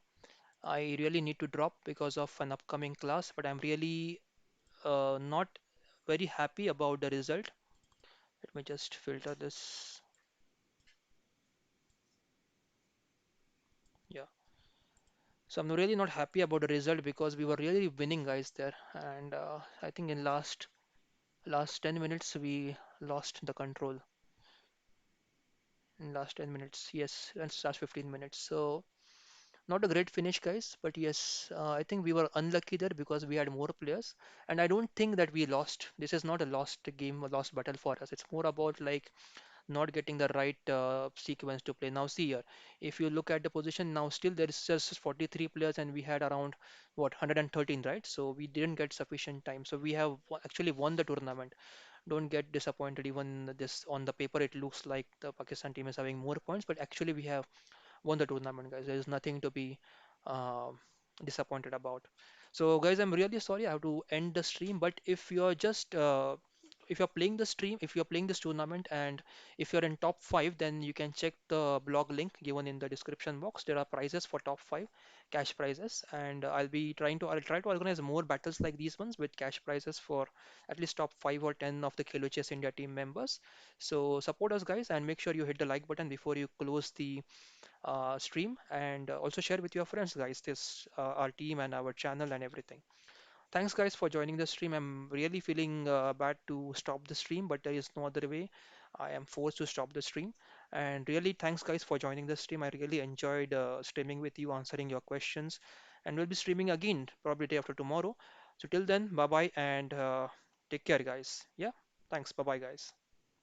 I really need to drop because of an upcoming class, but I'm really not very happy about the result. Let me just filter this. Yeah. So I'm really not happy about the result because we were really winning guys there, and I think in last 10 minutes we lost the control in last 10 minutes. Yes, and last 15 minutes. So not a great finish, guys, but yes, I think we were unlucky there because we had more players, and I don't think that we lost. This is not a lost game, a lost battle for us. It's more about like not getting the right sequence to play. Now, see here, if you look at the position now, still there is just 43 players, and we had around what 113, right? So we didn't get sufficient time. So we have actually won the tournament. Don't get disappointed. Even this on the paper, it looks like the Pakistan team is having more points, but actually we have won the tournament, guys. There is nothing to be uh, disappointed about. So, guys, I'm really sorry I have to end the stream. But if you're playing the stream, if you're playing this tournament, and if you're in top five, then you can check the blog link given in the description box. There are prizes for top five, cash prizes, and I'll try to organize more battles like these ones with cash prizes for at least top five or 10 of the Khelo India team members. So support us, guys, and make sure you hit the like button before you close the stream, and also share with your friends, guys, this our team and our channel and everything. Thanks, guys, for joining the stream. I'm really feeling bad to stop the stream, but there is no other way. I am forced to stop the stream. And really, thanks, guys, for joining the stream. I really enjoyed streaming with you, answering your questions, and we'll be streaming again probably day after tomorrow. So till then, bye bye, and take care, guys. Yeah, thanks. Bye bye, guys.